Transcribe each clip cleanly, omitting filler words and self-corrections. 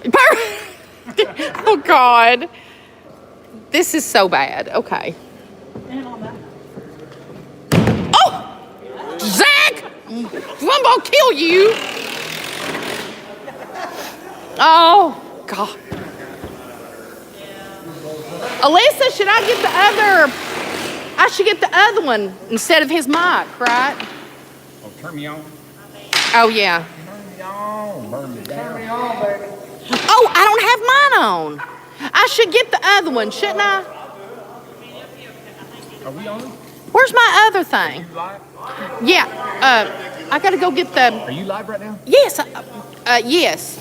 Oh, God. This is so bad. Okay. Oh! Zach! I'm going to kill you. Oh, God. Alyssa, should I get the other? I should get the other one instead of his mic, right? Oh, turn me on. Oh, yeah. Turn me on. Burn me down. Turn me on, baby. Oh, I don't have mine on. I should get the other one, shouldn't I? Are we on? Where's my other thing? Are you live? Yeah, I gotta go get the. Are you live right now? Yes, yes.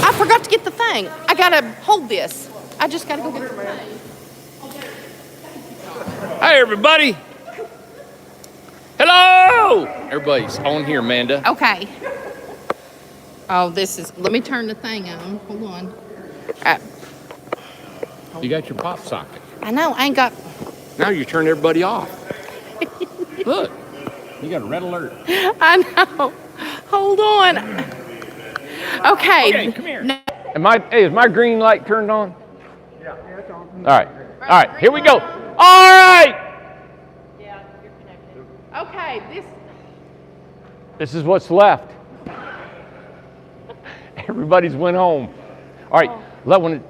I forgot to get the thing. I gotta hold this. I just gotta go get the thing. Hi, everybody. Hello. Everybody's on here, Amanda. Okay. Oh, this is. Let me turn the thing on. Hold on. You got your pop socket. I know. I ain't got. Now you turn everybody off. Look, you got a red alert. I know. Hold on. Okay. Okay, come here. Is my green light turned on? Yeah, it's on. All right, here we go. All right. Yeah, you're connected. Okay, This is what's left. Everybody's went home. All right, let me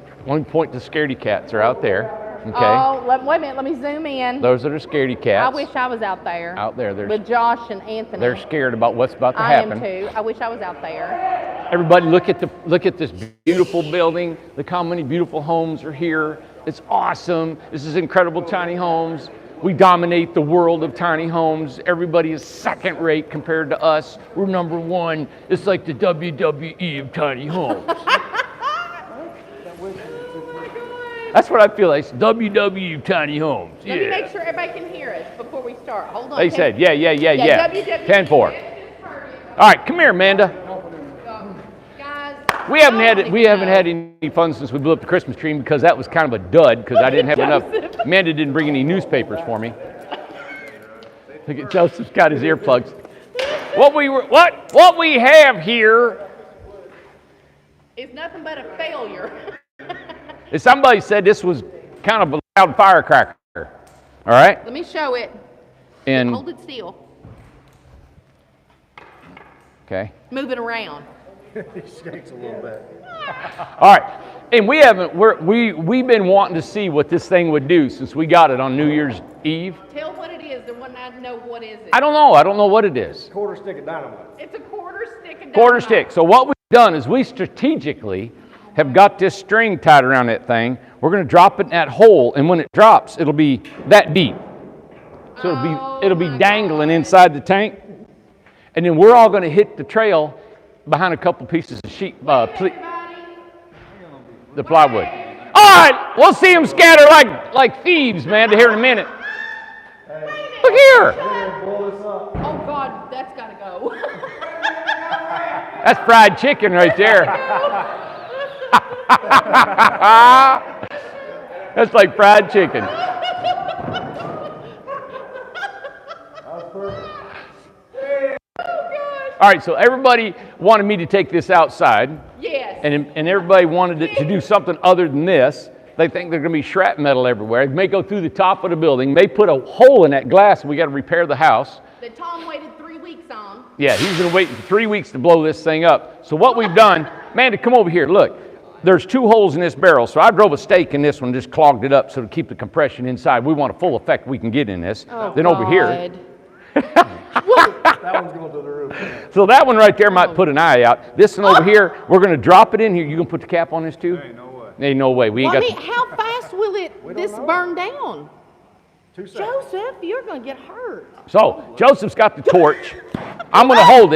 point to scaredy cats are out there. Okay. Oh, wait a minute. Let me zoom in. Those that are scaredy cats. I wish I was out there. Out there, with Josh and Anthony. They're scared about what's about to happen. I am too. I wish I was out there. Everybody, look at this beautiful building. Look how many beautiful homes are here. It's awesome. This is incredible tiny homes. We dominate the world of tiny homes. Everybody is second rate compared to us. We're number one. It's like the WWE of tiny homes. That's what I feel like. It's WWE tiny homes. Let me make sure everybody can hear us before we start. Hold on. They said, yeah. WWE. 10-4. All right, come here, Amanda. Guys, We haven't had any fun since we blew up the Christmas tree because that was kind of a dud because I didn't have enough. Amanda didn't bring any newspapers for me. Look at Joseph's got his earplugs. What we have here it's nothing but a failure. is somebody said this was kind of a loud firecracker. All right? Let me show it. And hold it still. Okay. Move it around. He shakes a little bit. All right. And we've been wanting to see what this thing would do since we got it on New Year's Eve. Tell what it is. The one I know what is it. I don't know what it is. Quarter stick of dynamite. It's a quarter stick of dynamite. Quarter stick. So what we've done is we strategically have got this string tied around that thing. We're going to drop it in that hole, and when it drops, it'll be that deep. So it'll be dangling inside the tank, and then we're all going to hit the trail behind a couple pieces of the plywood. All right, we'll see them scatter like thieves, man. Here in a minute. Look here. Oh God, that's got to go. That's fried chicken right there. That's like fried chicken. All right, so everybody wanted me to take this outside. Yes. And everybody wanted it to do something other than this. They think there's going to be shrapnel everywhere. It may go through the top of the building, may put a hole in that glass, and we got to repair the house. That Tom waited 3 weeks on. Yeah, he's going to wait 3 weeks to blow this thing up. So what we've done, Amanda, come over here. Look, there's 2 holes in this barrel. So I drove a stake in this one, just clogged it up so to keep the compression inside. We want a full effect we can get in this. Oh, then God. over here. That one's going to the roof. So that one right there might put an eye out. This one over here, we're going to drop it in here. You going to put the cap on this too? Ain't no way. Ain't no way. We ain't got. How fast will this burn down? 2 seconds. Joseph, you're going to get hurt. So Joseph's got the torch. I'm going to hold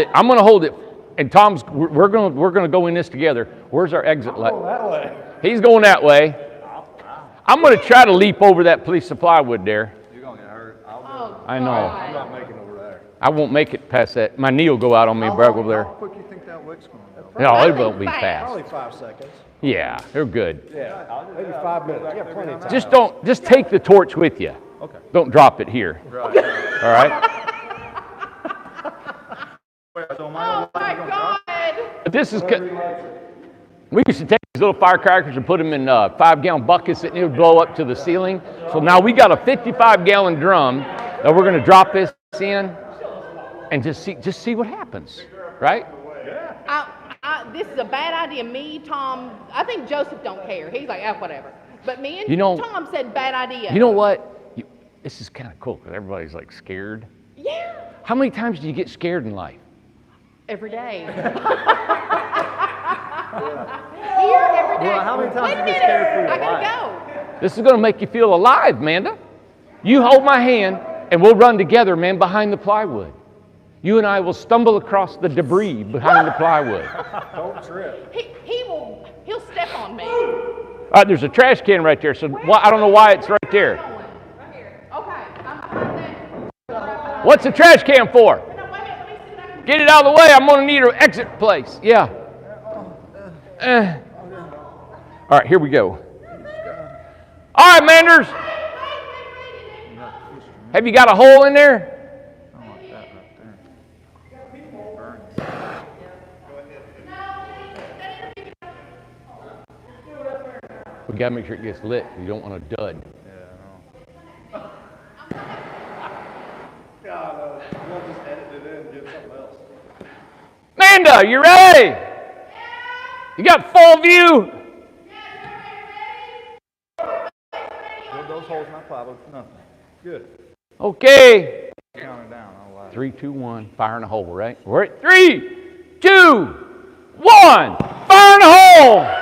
it. And Tom's. We're going to go in this together. Where's our exit light? Going that way. He's going that way. I'm going to try to leap over that piece of plywood there. You're going to get hurt. I know. I'm not making over there. I won't make it past that. My knee will go out on me, Brad, over there. How quick you think that wick's going to go? No, it won't be fast. Probably 5 seconds. Yeah, they're good. Yeah, maybe 5 minutes. You got plenty of time. Just take the torch with you. Okay. Don't drop it here. Right. All right? Oh my God! But this is, we used to take these little firecrackers and put them in 5-gallon buckets and it would blow up to the ceiling. So now we got a 55-gallon drum that we're going to drop this in and just see what happens, right? This is a bad idea. Me, Tom, I think Joseph don't care. He's like, whatever. But me and Tom said bad idea. You know what? This is kind of cool because everybody's like scared. Yeah. How many times do you get scared in life? Every day. Here, every day. Well, how many times Wait a do you minute. get scared for your I gotta life? go. This is going to make you feel alive, Amanda. You hold my hand and we'll run together, man, behind the plywood. You and I will stumble across the debris behind the plywood. Don't trip. He'll step on me. All right, there's a trash can right there, so I don't know why it's right there. Right here. Okay, I'm behind that. What's the trash can for? No, wait a minute. Let me see if I can. Get it out of the way. I'm going to need an exit place. Yeah. All right, here we go. All right, Manders. Have you got a hole in there? We got to make sure it gets lit. You don't want a dud. We'll just edit it in and get something else. Amanda, you ready? You got full view? Those holes in my plywood for nothing. Good. Okay. Count it down. I'll lie. 3, 2, 1. Fire in the hole, right? We're at 3, 2, 1. Fire in the hole.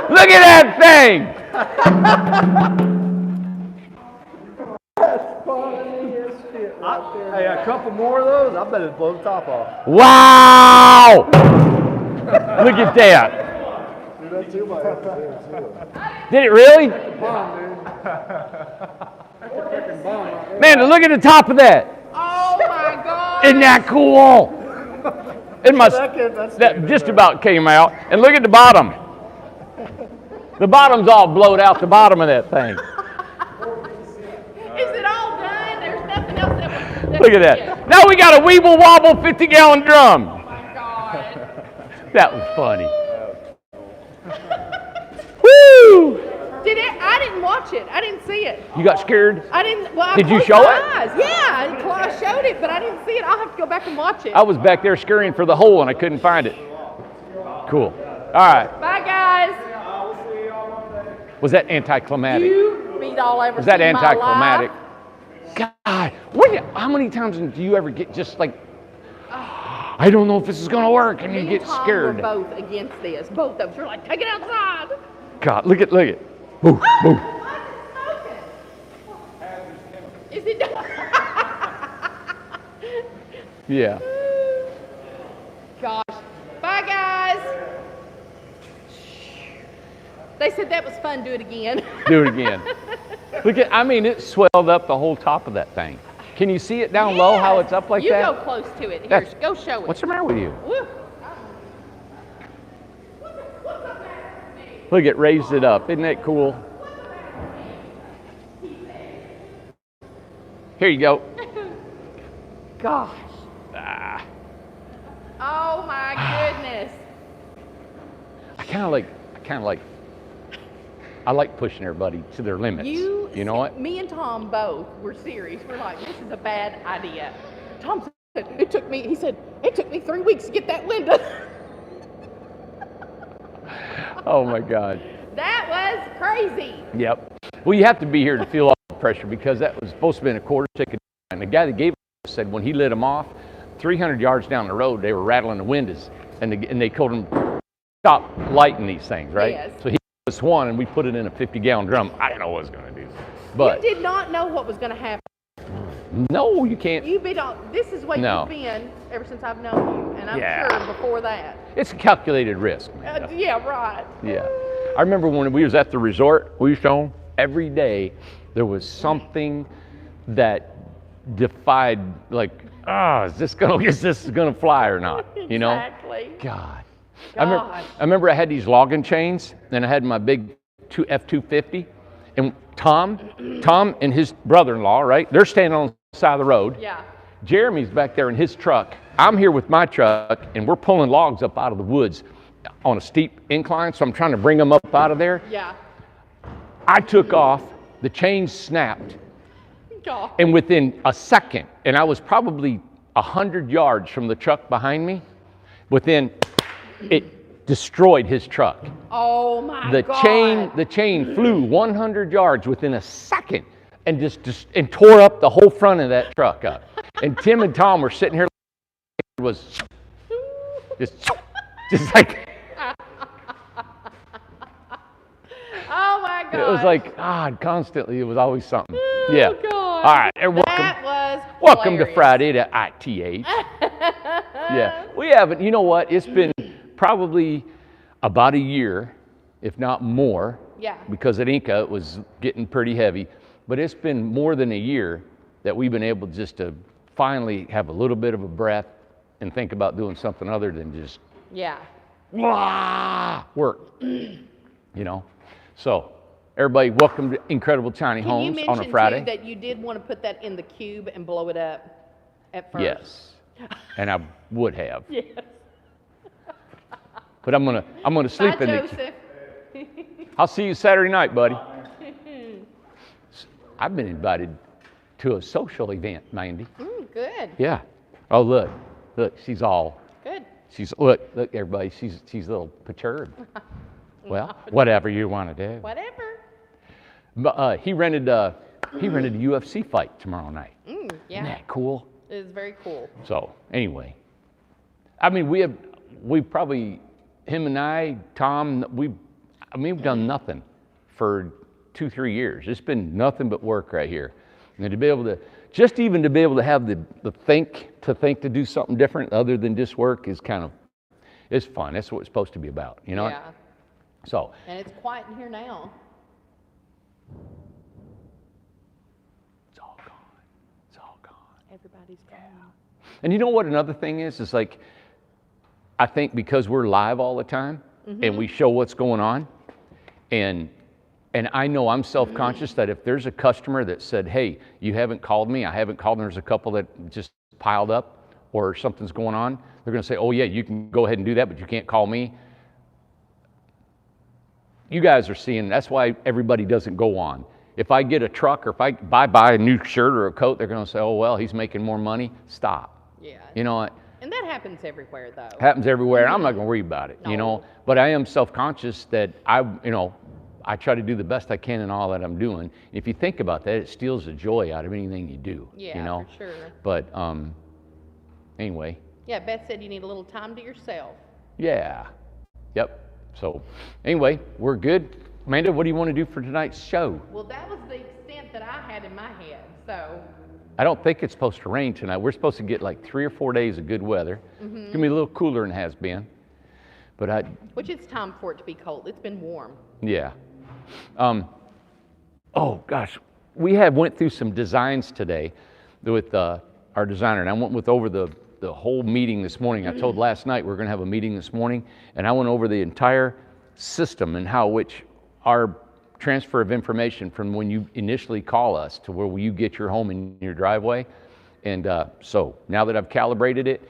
Look at that thing! Hey, a couple more of those, I bet it'd blow the top off. Wow! Look at that. Dude, that's too much. Did it really? Man, look at the top of that. Oh my God. Isn't that cool? That just about came out. And look at the bottom. The bottom's all blowed out the bottom of that thing. Is it all done? There's nothing else that Look at that. Now we got a Weeble Wobble 50-gallon drum. Oh my God. That was funny. Woo! I didn't watch it. I didn't see it. You got scared? I didn't. Well, Did you closed show my it? eyes. Yeah, I showed it, but I didn't see it. I'll have to go back and watch it. I was back there scurrying for the hole and I couldn't find it. Cool. All right. Bye, guys. Was that anticlimactic? You beat all ever Was that seen my anticlimactic? life. God, how many times do you ever get just like, I don't know if this is going to work, and you Me get and Tom scared? were both against this. Both of us. We're like, take it outside. God, look at. Boo, boo. Is it done? Yeah. Gosh. Bye, guys. They said that was fun. Do it again. Do it again. Look at, it swelled up the whole top of that thing. Can you see it down low, how it's up like that? You go close to it. Here, That's- go show it. What's the matter with you? Woo. Look, it raised it up. Isn't that cool? Here you go. Gosh. Ah, Oh my goodness. I like pushing everybody to their limits. You know what? Me and Tom both were serious. We're like, this is a bad idea. Tom said, it took me 3 weeks to get that window. Oh my God. That was crazy. Yep. Well, you have to be here to feel all the pressure because that was supposed to be in a quarter ticket. And the guy that gave it said when he lit them off, 300 yards down the road, they were rattling the windows, and they told him stop lighting these things, right? Yes. So he gave us one, and we put it in a 50-gallon drum. I didn't know what I was going to do, but You did not know what was going to happen. no, you can't. You've been on, this is what No. you've been ever since I've known you, and I'm Yeah. sure before that. It's a calculated risk, man. Yeah, right. Yeah. I remember when we was at the resort, we used to own, every day there was something that defied, like, is this gonna fly or not? You know? Exactly. God. I remember I had these logging chains, and I had my big F-250, and Tom and his brother-in-law, right? They're standing on the side of the road. Yeah. Jeremy's back there in his truck. I'm here with my truck, and we're pulling logs up out of the woods on a steep incline, so I'm trying to bring them up out of there. Yeah. I took off, the chains snapped, God. and within a second, and I was probably 100 yards from the truck behind me, it destroyed his truck. Oh my God. The chain flew 100 yards within a second and and tore up the whole front of that truck up. And Tim and Tom were sitting here, was just like, oh my God. it was like, constantly, it was always something. Yeah. God. All right, and welcome to Friday to ITH. Yeah, we haven't, you know what, it's been probably about a year, if not more. Yeah. Because at Inca, it was getting pretty heavy. But it's been more than a year that we've been able just to finally have a little bit of a breath and think about doing something other than just work. You know? So, everybody, welcome to Incredible Tiny Homes on a Friday. Too, that you did want to put that in the cube and blow it up at first? Yes. And I would have. Yes. But I'm gonna sleep Bye, in Joseph. the. I'll see you Saturday night, buddy. I've been invited to a social event, Mandy. Good. Yeah. Oh, look, she's all. Good. Look, everybody, she's a little perturbed. Well, whatever you want to do. Whatever. But he rented a UFC fight tomorrow night. Yeah. Isn't that cool? It is very cool. So anyway, I mean, we probably, him and I, Tom, we've done nothing for 2-3 years. It's been nothing but work right here. And to be able to, just even to be able to have the think to do something different other than just work is it's fun. That's what it's supposed to be about, you know? Yeah. So. And it's quiet in here now. It's all gone. It's all gone. Everybody's gone. And you know what another thing is like, I think because we're live all the time and we show what's going on, and I know I'm self-conscious that if there's a customer that said, hey, you haven't called me, I haven't called, and there's a couple that just piled up or something's going on, they're going to say, oh yeah, you can go ahead and do that, but you can't call me. You guys are seeing, that's why everybody doesn't go on. If I get a truck or if I buy a new shirt or a coat, they're going to say, oh, well, he's making more money. Stop. Yeah. You know what? And that happens everywhere, though. Happens everywhere. I'm not going to worry about it, you know. But I am self-conscious that I try to do the best I can in all that I'm doing. If you think about that, it steals the joy out of anything you do. Yeah, you know? for sure. But anyway. Yeah, Beth said you need a little time to yourself. Yeah. Yep. So anyway, we're good. Amanda, what do you want to do for tonight's show? Well, that was the extent that I had in my head, so. I don't think it's supposed to rain tonight. We're supposed to get like 3 or 4 days of good weather. It's going to be a little cooler than it has been. But which it's time for it to be cold. It's been warm. Yeah. Oh gosh, we went through some designs today with our designer, and I went over the whole meeting this morning. I told last night we're going to have a meeting this morning, and I went over the entire system and which our transfer of information from when you initially call us to where you get your home in your driveway. And so now that I've calibrated it,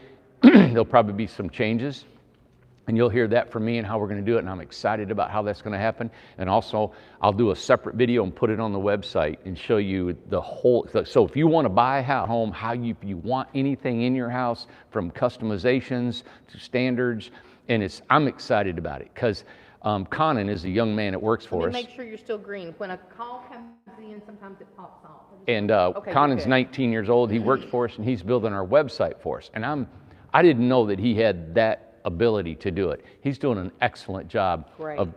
there'll probably be some changes. And you'll hear that from me and how we're going to do it, and I'm excited about how that's going to happen. And also, I'll do a separate video and put it on the website and show you the whole. So if you want to buy a home, if you want anything in your house, from customizations to standards, and I'm excited about it because Conan is a young man that works for us. Make sure you're still green. When a call comes in, sometimes it pops off. And Conan's 19 years old. He works for us, and he's building our website for us. And I didn't know that he had that ability to do it. He's doing an excellent job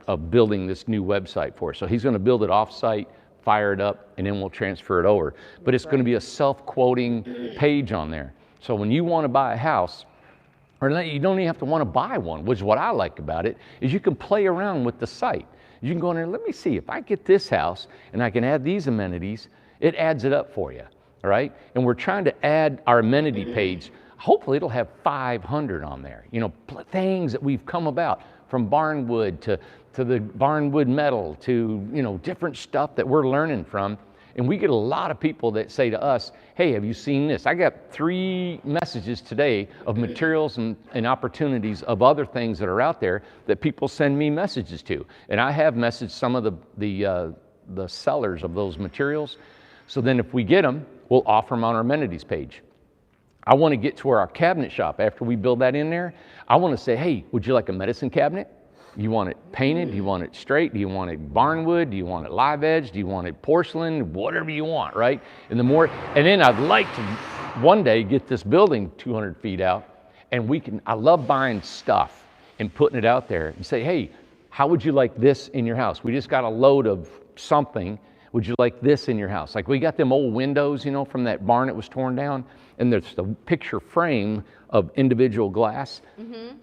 of building this new website for us. So he's going to build it off-site, fire it up, and then we'll transfer it over. But it's going to be a self-quoting page on there. So when you want to buy a house, or you don't even have to want to buy one, which is what I like about it, is you can play around with the site. You can go in there, let me see, if I get this house and I can add these amenities, it adds it up for you. all right? And we're trying to add our amenity page. Hopefully it'll have 500 on there. You know, things that we've come about, from barnwood to the barnwood metal to, you know, different stuff that we're learning from. And we get a lot of people that say to us, hey, have you seen this? I got 3 messages today of materials and opportunities of other things that are out there that people send me messages to. And I have messaged some of the sellers of those materials. So then if we get them, we'll offer them on our amenities page. I want to get to where our cabinet shop, after we build that in there, I want to say, hey, would you like a medicine cabinet? You want it painted? Do you want it straight? Do you want it barnwood? Do you want it live edge? Do you want it porcelain? Whatever you want, right? And then I'd like to one day get this building 200 feet out, and I love buying stuff and putting it out there and say, hey, how would you like this in your house? We just got a load of something. Would you like this in your house? Like we got them old windows, you know, from that barn that was torn down, and there's the picture frame of individual glass.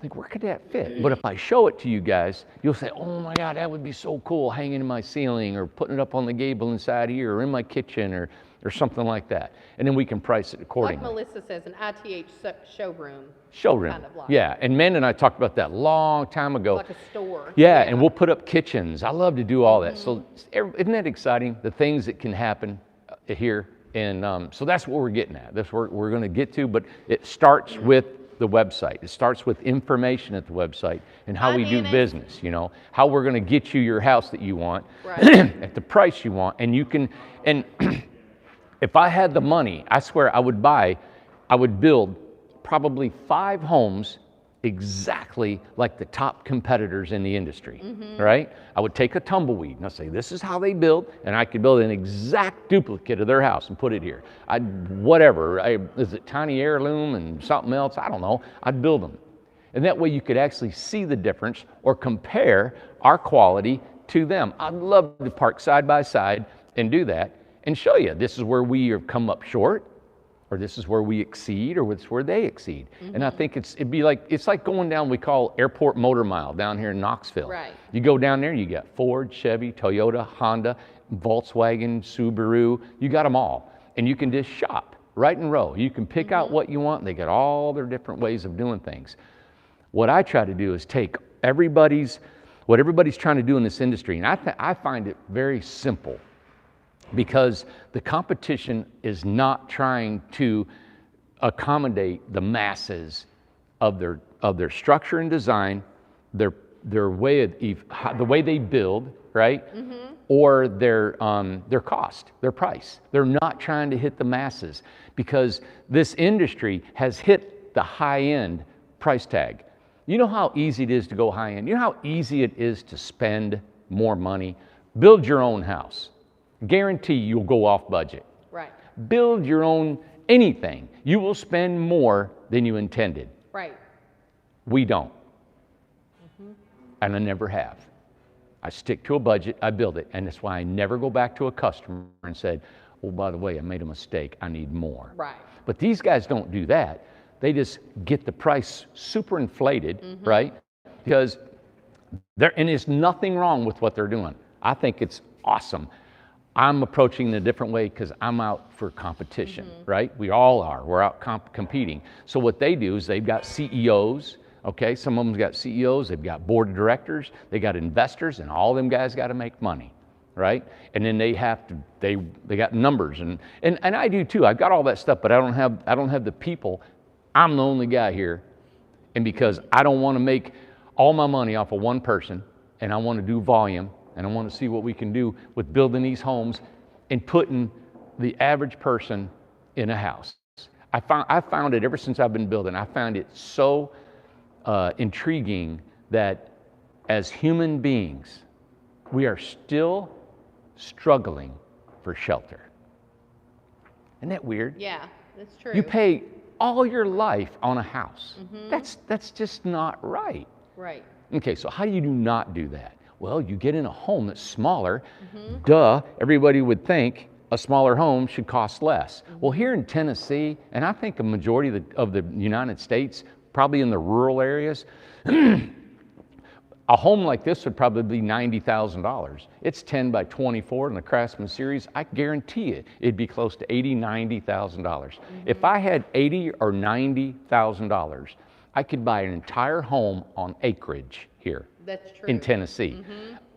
Like, where could that fit? But if I show it to you guys, you'll say, oh my God, that would be so cool, hanging in my ceiling or putting it up on the gable inside here or in my kitchen or something like that. And then we can price it accordingly. Like Melissa says, an ITH showroom. Showroom, kind of like. Yeah. And Amanda and I talked about that a long time ago. It's like a store. Yeah, and we'll put up kitchens. I love to do all that. So isn't that exciting, the things that can happen here? And so that's what we're getting at. That's what we're going to get to, but it starts with the website. It starts with information at the website and how we do business, you know, how we're going to get you your house that you want at the price you want. And you can, and if I had the money, I swear I would build probably 5 homes exactly like the top competitors in the industry, right? I would take a tumbleweed and I'd say, this is how they build, and I could build an exact duplicate of their house and put it here. Is it tiny heirloom and something else? I don't know. I'd build them. And that way you could actually see the difference or compare our quality to them. I'd love to park side by side and do that and show you, this is where we have come up short, or this is where we exceed, or it's where they exceed. And I think it's like going down, we call Airport Motor Mile down here in Knoxville. Right. You go down there, you got Ford, Chevy, Toyota, Honda, Volkswagen, Subaru, you got them all. And you can just shop right in a row. You can pick out what you want, and they got all their different ways of doing things. What I try to do is take what everybody's trying to do in this industry, and I find it very simple, because the competition is not trying to accommodate the masses of their structure and design, their way of the way they build, right? Or their cost, their price. They're not trying to hit the masses, because this industry has hit the high-end price tag. You know how easy it is to go high-end? You know how easy it is to spend more money? Build your own house. Guarantee you'll go off budget. Right. Build your own anything. You will spend more than you intended. Right. We don't. And I never have. I stick to a budget, I build it, and that's why I never go back to a customer and said, oh, by the way, I made a mistake, I need more. Right. But these guys don't do that. They just get the price super inflated, right? Because and there's nothing wrong with what they're doing. I think it's awesome. I'm approaching it a different way because I'm out for competition, right? We all are. We're out competing. So what they do is they've got CEOs, okay? Some of them got CEOs, they've got board of directors, they got investors, and all them guys got to make money, right? And then they got numbers, and I do too. I've got all that stuff, but I don't have the people. I'm the only guy here, and because I don't want to make all my money off of one person, and I want to do volume, and I want to see what we can do with building these homes and putting the average person in a house. I found it ever since I've been building. I found it so intriguing that as human beings, we are still struggling for shelter. Isn't that weird? Yeah, that's true. You pay all your life on a house. That's just not right. Right. Okay, so how do you not do that? Well, you get in a home that's smaller. Duh, everybody would think a smaller home should cost less. Well, here in Tennessee, and I think a majority of the United States, probably in the rural areas, a home like this would probably be $90,000. It's 10 by 24 in the Craftsman series. I guarantee it'd be close to $80,000, $90,000. If I had $80,000 or $90,000, I could buy an entire home on acreage here. That's true. In Tennessee.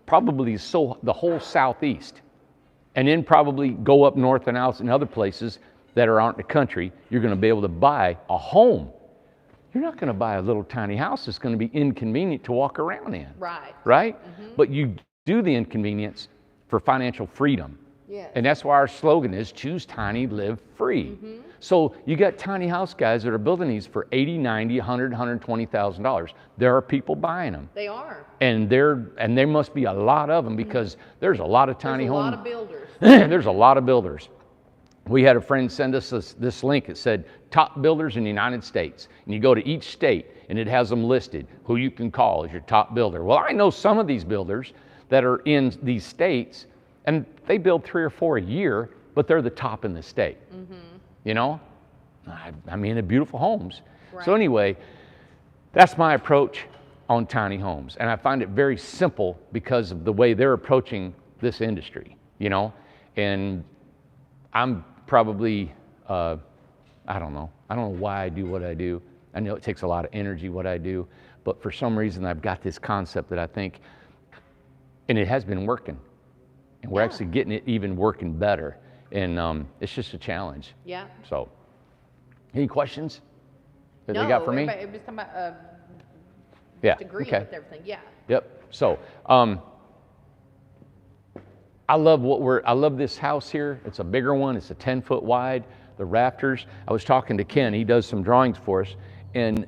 Probably the whole southeast. And then probably go up north and out in other places that aren't the country. You're going to be able to buy a home. You're not going to buy a little tiny house that's going to be inconvenient to walk around in. Right. Right? But you do the inconvenience for financial freedom. Yes. And that's why our slogan is choose tiny, live free. So you got tiny house guys that are building these for $80,000, $90,000, $100,000, $120,000. There are people buying them. They are. And there must be a lot of them because there's a lot of tiny homes. There's a lot of builders. There's a lot of builders. We had a friend send us this link. It said top builders in the United States. And you go to each state and it has them listed, who you can call as your top builder. Well, I know some of these builders that are in these states and they build 3 or 4 a year, but they're the top in the state. You know? I mean, they're beautiful homes. Right. So anyway, that's my approach on tiny homes. And I find it very simple because of the way they're approaching this industry, you know? And I'm probably, I don't know why I do what I do. I know it takes a lot of energy what I do, but for some reason I've got this concept that I think, and it has been working. And we're actually getting it even working better. And it's just a challenge. Yeah. So, any questions that No, they got for me? Everybody's talking about Yeah, agreeing okay. with everything. Yeah. Yep. So, I love this house here. It's a bigger one. It's a 10-foot wide. The rafters. I was talking to Ken. He does some drawings for us. And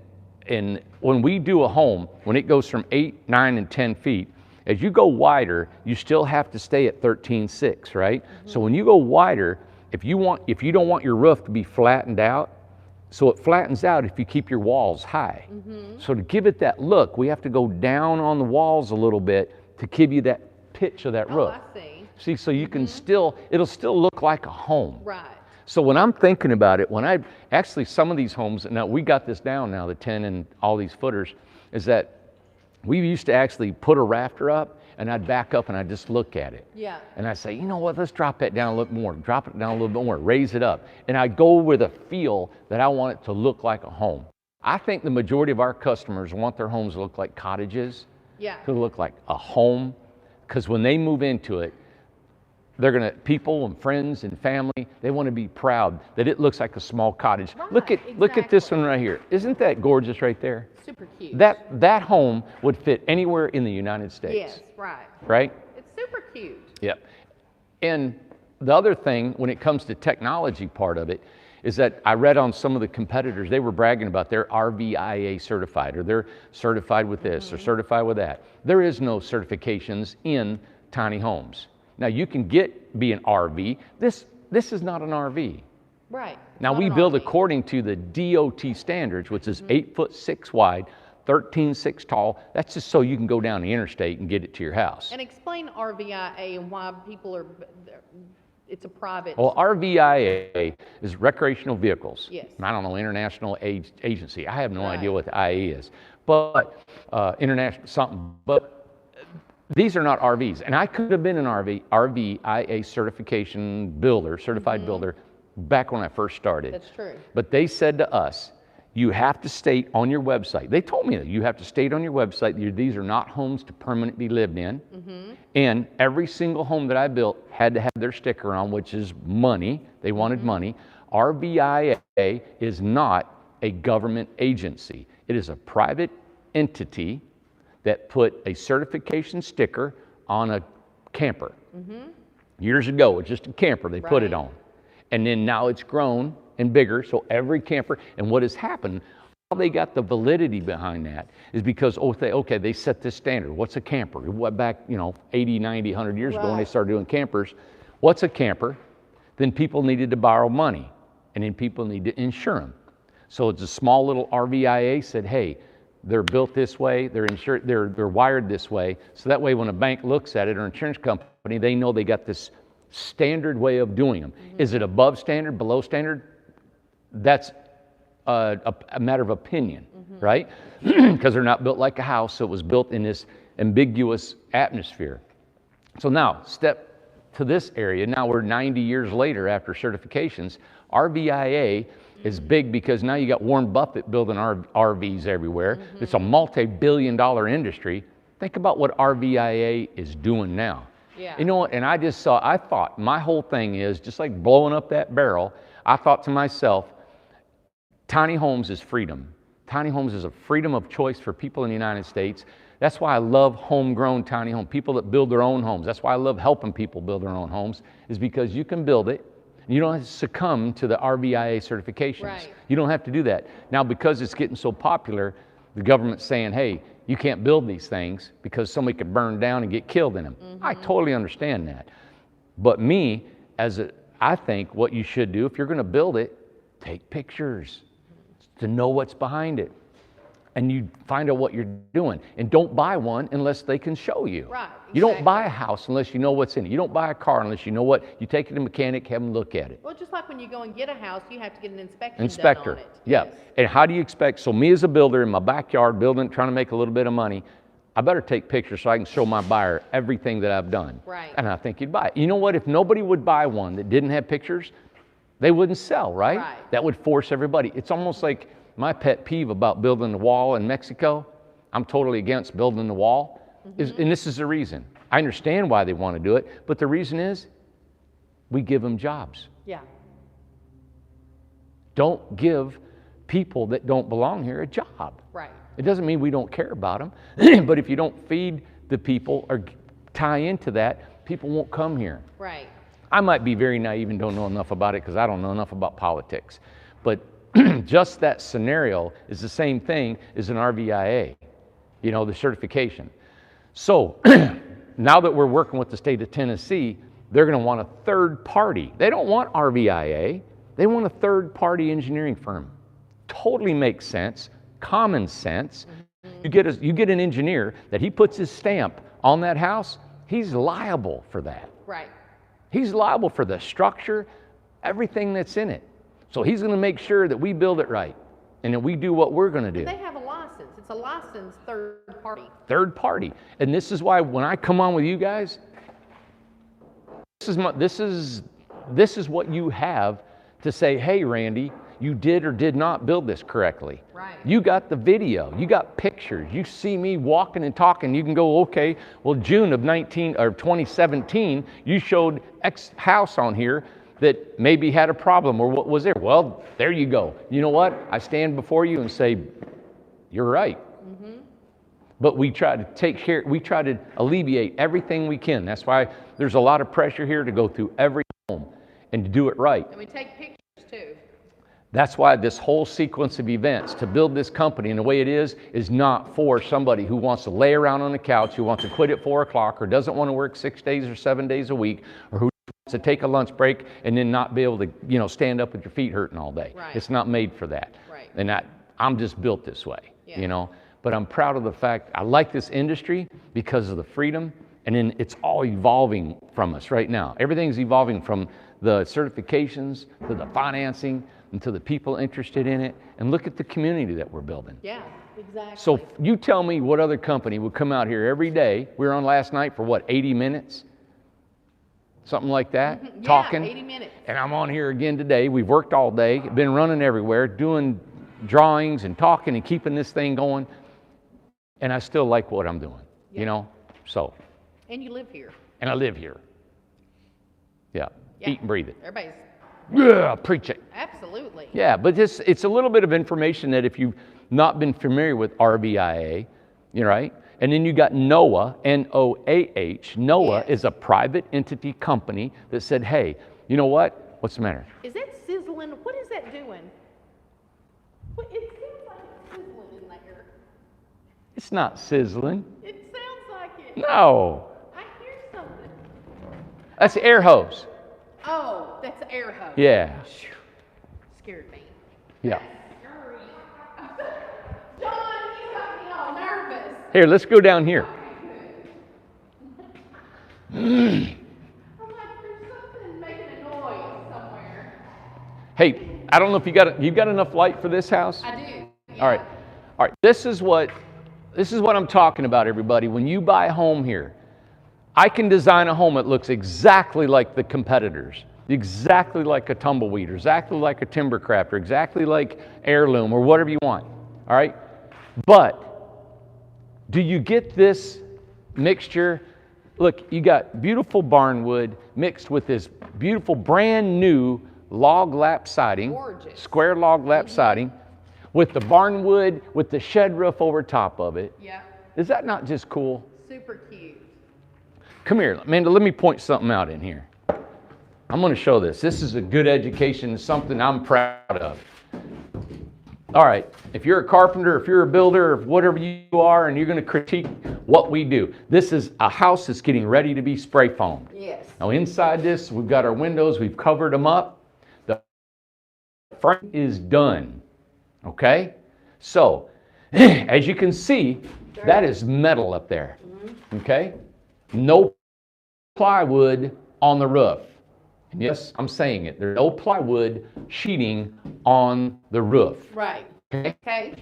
when we do a home, when it goes from 8, 9, and 10 feet, as you go wider, you still have to stay at 13.6, right? So when you go wider, if you don't want your roof to be flattened out, so it flattens out if you keep your walls high. So to give it that look, we have to go down on the walls a little bit to give you that pitch of that roof. Oh, I see. See, so you can it'll still look like a home. Right. So when I'm thinking about it, some of these homes, now we got this down now, the 10 and all these footers, is that we used to actually put a rafter up and I'd back up and I'd just look at it. Yeah. And I'd say, you know what, let's drop that down a little more, drop it down a little bit more, raise it up. And I'd go with a feel that I want it to look like a home. I think the majority of our customers want their homes to look like cottages, Yeah. to look like a home, because when they move into it, people and friends and family, they want to be proud that it looks like a small cottage. Right, Look at this exactly. one right here. Isn't that gorgeous right there? Super cute. That home would fit anywhere in the United States. Yes, right. Right? It's super cute. Yep. And the other thing, when it comes to technology part of it, is that I read on some of the competitors, they were bragging about they're RVIA certified, or they're certified with this, or certified with that. There is no certifications in tiny homes. Now you can be an RV. This is not an RV. Right. Now Not we an build RV. according to the DOT standards, which is 8'6" wide, 13'6" tall. That's just so you can go down the interstate and get it to your house. And explain RVIA and why it's a private. Well, RVIA is recreational vehicles. Yes. I don't know, international agency. I have no idea Right. what the IA is, but international something. But these are not RVs, and I could have been an RVIA certification builder, certified builder, back when I first started. That's true. But they said to us, you have to state on your website. They told me that you have to state on your website that these are not homes to permanently live in. And every single home that I built had to have their sticker on, which is money. They wanted money. RVIA is not a government agency. It is a private entity that put a certification sticker on a camper. Years ago, it was just a camper they put it Right. on. And then now it's grown and bigger, so every camper, and what has happened, how they got the validity behind that is because, they set this standard. What's a camper? What back, 80, 90, 100 years ago when they Right. started doing campers, what's a camper? Then people needed to borrow money, and then people need to insure them. So it's a small little RVIA said, hey, they're built this way, they're insured, they're wired this way, so that way when a bank looks at it or insurance company, they know they got this standard way of doing them. Is it above standard, below standard? That's a matter of opinion, right? Because they're not built like a house, so it was built in this ambiguous atmosphere. So now, step to this area. Now we're 90 years later after certifications. RVIA is big because now you got Warren Buffett building RVs everywhere. It's a multi-billion-dollar industry. Think about what RVIA is doing now. Yeah. You know what? And I thought my whole thing is just like blowing up that barrel. I thought to myself, tiny homes is freedom. Tiny homes is a freedom of choice for people in the United States. That's why I love homegrown tiny homes, people that build their own homes. That's why I love helping people build their own homes, is because you can build it. You don't have to succumb to the RVIA certifications. Right. You don't have to do that. Now, because it's getting so popular, the government's saying, hey, you can't build these things because somebody could burn down and get killed in them. I totally understand that. But I think what you should do, if you're going to build it, take pictures to know what's behind it. And you find out what you're doing. And don't buy one unless they can show you. Right, You don't exactly. buy a house unless you know what's in it. You don't buy a car unless you know what. You take it to a mechanic, have them look at it. Well, just like when you go and get a house, you have to get an inspection Inspector. done on it. Yeah. Yes. And how do you expect? So me as a builder in my backyard, building, trying to make a little bit of money, I better take pictures so I can show my buyer everything that I've done. Right. And I think you'd buy it. You know what? If nobody would buy one that didn't have pictures, they wouldn't sell, right? Right. That would force everybody. It's almost like my pet peeve about building the wall in Mexico. I'm totally against building the wall. And this is the reason. I understand why they want to do it, but the reason is we give them jobs. Yeah. Don't give people that don't belong here a job. Right. It doesn't mean we don't care about them, but if you don't feed the people or tie into that, people won't come here. Right. I might be very naive and don't know enough about it because I don't know enough about politics. But just that scenario is the same thing as an RVIA, you know, the certification. So now that we're working with the state of Tennessee, they're going to want a third party. They don't want RVIA. They want a third party engineering firm. Totally makes sense, common sense. You get an engineer that he puts his stamp on that house, he's liable for that. Right. He's liable for the structure, everything that's in it. So he's going to make sure that we build it right and that we do what we're going to do. They have a license. It's a licensed third party. Third party. And this is why when I come on with you guys, this is what you have to say, hey, Randy, you did or did not build this correctly. Right. You got the video, you got pictures, you see me walking and talking, you can go, okay, well, June of 2017, you showed X house on here that maybe had a problem, or what was there? Well, there you go. You know what? I stand before you and say, you're right. But we try to alleviate everything we can. That's why there's a lot of pressure here to go through every home and to do it right. And we take pictures too. That's why this whole sequence of events to build this company in the way it is not for somebody who wants to lay around on the couch, who wants to quit at 4 o'clock, or doesn't want to work 6 days or 7 days a week, or who wants to take a lunch break and then not be able to, stand up with your feet hurting all day. Right. It's not made for that. Right. And I'm just built this way, Yeah. But I'm proud of the fact I like this industry because of the freedom, and then it's all evolving from us right now. Everything's evolving from the certifications to the financing and to the people interested in it. And look at the community that we're building. Yeah, exactly. So you tell me what other company would come out here every day. We were on last night for 80 minutes? Something like that, Yeah, talking. 80 minutes. And I'm on here again today. We've worked all day, been running everywhere, doing drawings and talking and keeping this thing going. And I still like what I'm doing, so. And you live here. And I live here. Yeah. Eat and breathe it. Everybody's, Yeah, preach it. absolutely. Yeah, but it's a little bit of information that if you've not been familiar with RVIA, right? And then you got NOAA, N-O-A-H. NOAA Yes. is a private entity company that said, hey, you know what? What's the matter? Is that sizzling? What is that doing? It seems like it's sizzling in there. It's not sizzling. It sounds like it. No. I hear something. That's the air hose. Oh, that's an air hose. Yeah. Scared me. Yeah. Scary. John, you got me all nervous. Here, let's go down here. I'm like, there's something making a noise somewhere. Hey, I don't know if you got enough light for this house? I do. Yeah. All right. This is what This is what I'm talking about, everybody. When you buy a home here, I can design a home that looks exactly like the competitors, exactly like a tumbleweed, or exactly like a timber craft, or exactly like heirloom, or whatever you want. All right? But do you get this mixture? Look, you got beautiful barnwood mixed with this beautiful brand new log lap siding, Gorgeous. Square log lap siding, with the barnwood with the shed roof over top of it. Yeah. Is that not just cool? Super cute. Come here, Amanda, let me point something out in here. I'm going to show this. This is a good education, something I'm proud of. All right, if you're a carpenter, if you're a builder, or whatever you are, and you're going to critique what we do, this is a house that's getting ready to be spray foamed. Yes. Now inside this, we've got our windows, we've covered them up. The front is done, okay? So, as you can see, that is metal up there, okay? No plywood on the roof. And yes, I'm saying it. There's no plywood sheeting on the roof. Right. Okay? Okay.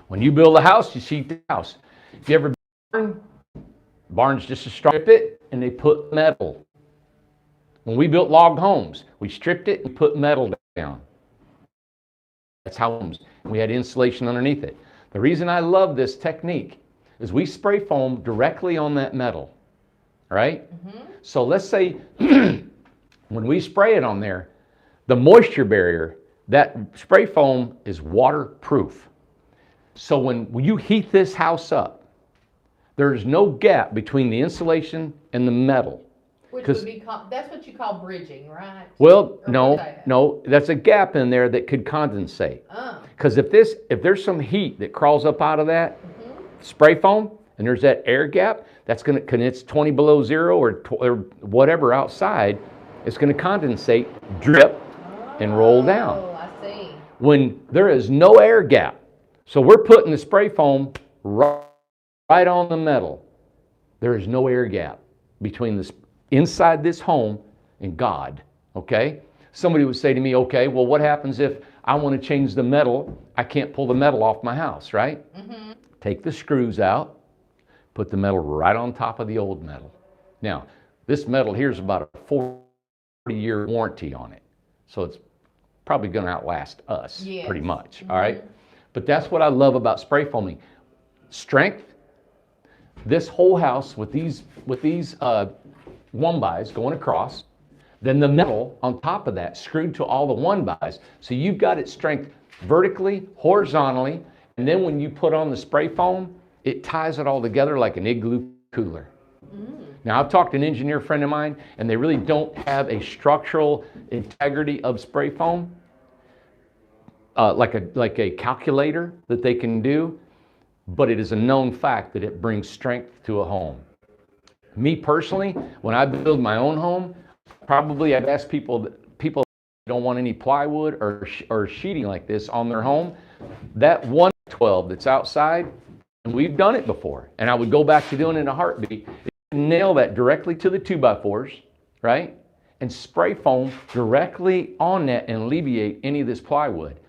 When you build a house, you sheet the house. If you ever build a barn's just a strip it and they put metal. When we built log homes, we stripped it and put metal down. That's how homes. We had insulation underneath it. The reason I love this technique is we spray foam directly on that metal. Right? So let's say when we spray it on there, the moisture barrier, that spray foam is waterproof. So when you heat this house up, there's no gap between the insulation and the metal. Which would be that's what you call bridging, right? Well, Or no, that's a gap in there that could condensate. Because if there's some heat that crawls up out of that spray foam, and there's that air gap, that's going to, it's 20 below zero or whatever outside, it's going to condensate, drip, and roll down. Oh, I see. When there is no air gap, so we're putting the spray foam right on the metal. There is no air gap between this inside this home and God, okay? Somebody would say to me, okay, well, what happens if I want to change the metal? I can't pull the metal off my house, right? Take the screws out. Put the metal right on top of the old metal. Now, this metal here is about a 40-year warranty on it. So it's probably going to outlast us pretty much, all right? But that's what I love about spray foaming. Strength. This whole house with these one-bys going across, then the metal on top of that screwed to all the one-bys. So you've got its strength vertically, horizontally, and then when you put on the spray foam, it ties it all together like an igloo cooler. Now, I've talked to an engineer friend of mine, and they really don't have a structural integrity of spray foam, like a calculator that they can do, but it is a known fact that it brings strength to a home. Me personally, when I build my own home, probably I've asked people don't want any plywood or sheeting like this on their home. That 112 that's outside, and we've done it before, and I would go back to doing it in a heartbeat. Nail that directly to the 2x4s, right? And spray foam directly on that and alleviate any of this plywood.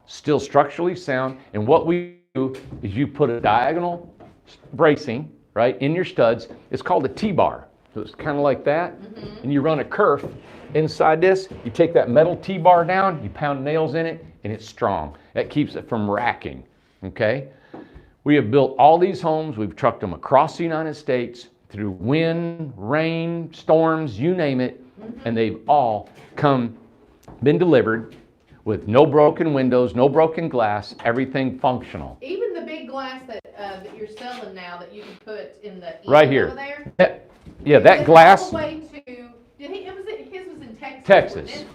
Still structurally sound, and what we do is you put a diagonal bracing, right, in your studs. It's called a T-bar. So it's kind of like that, and you run a kerf inside this. You take that metal T-bar down, you pound nails in it, and it's strong. That keeps it from racking, okay? We have built all these homes. We've trucked them across the United States through wind, rain, storms, you name it, and they've all been delivered with no broken windows, no broken glass, everything functional. Even the big glass that you're selling now that you can put in the right here over there. That glass. All the way to, his was in Texas. Texas.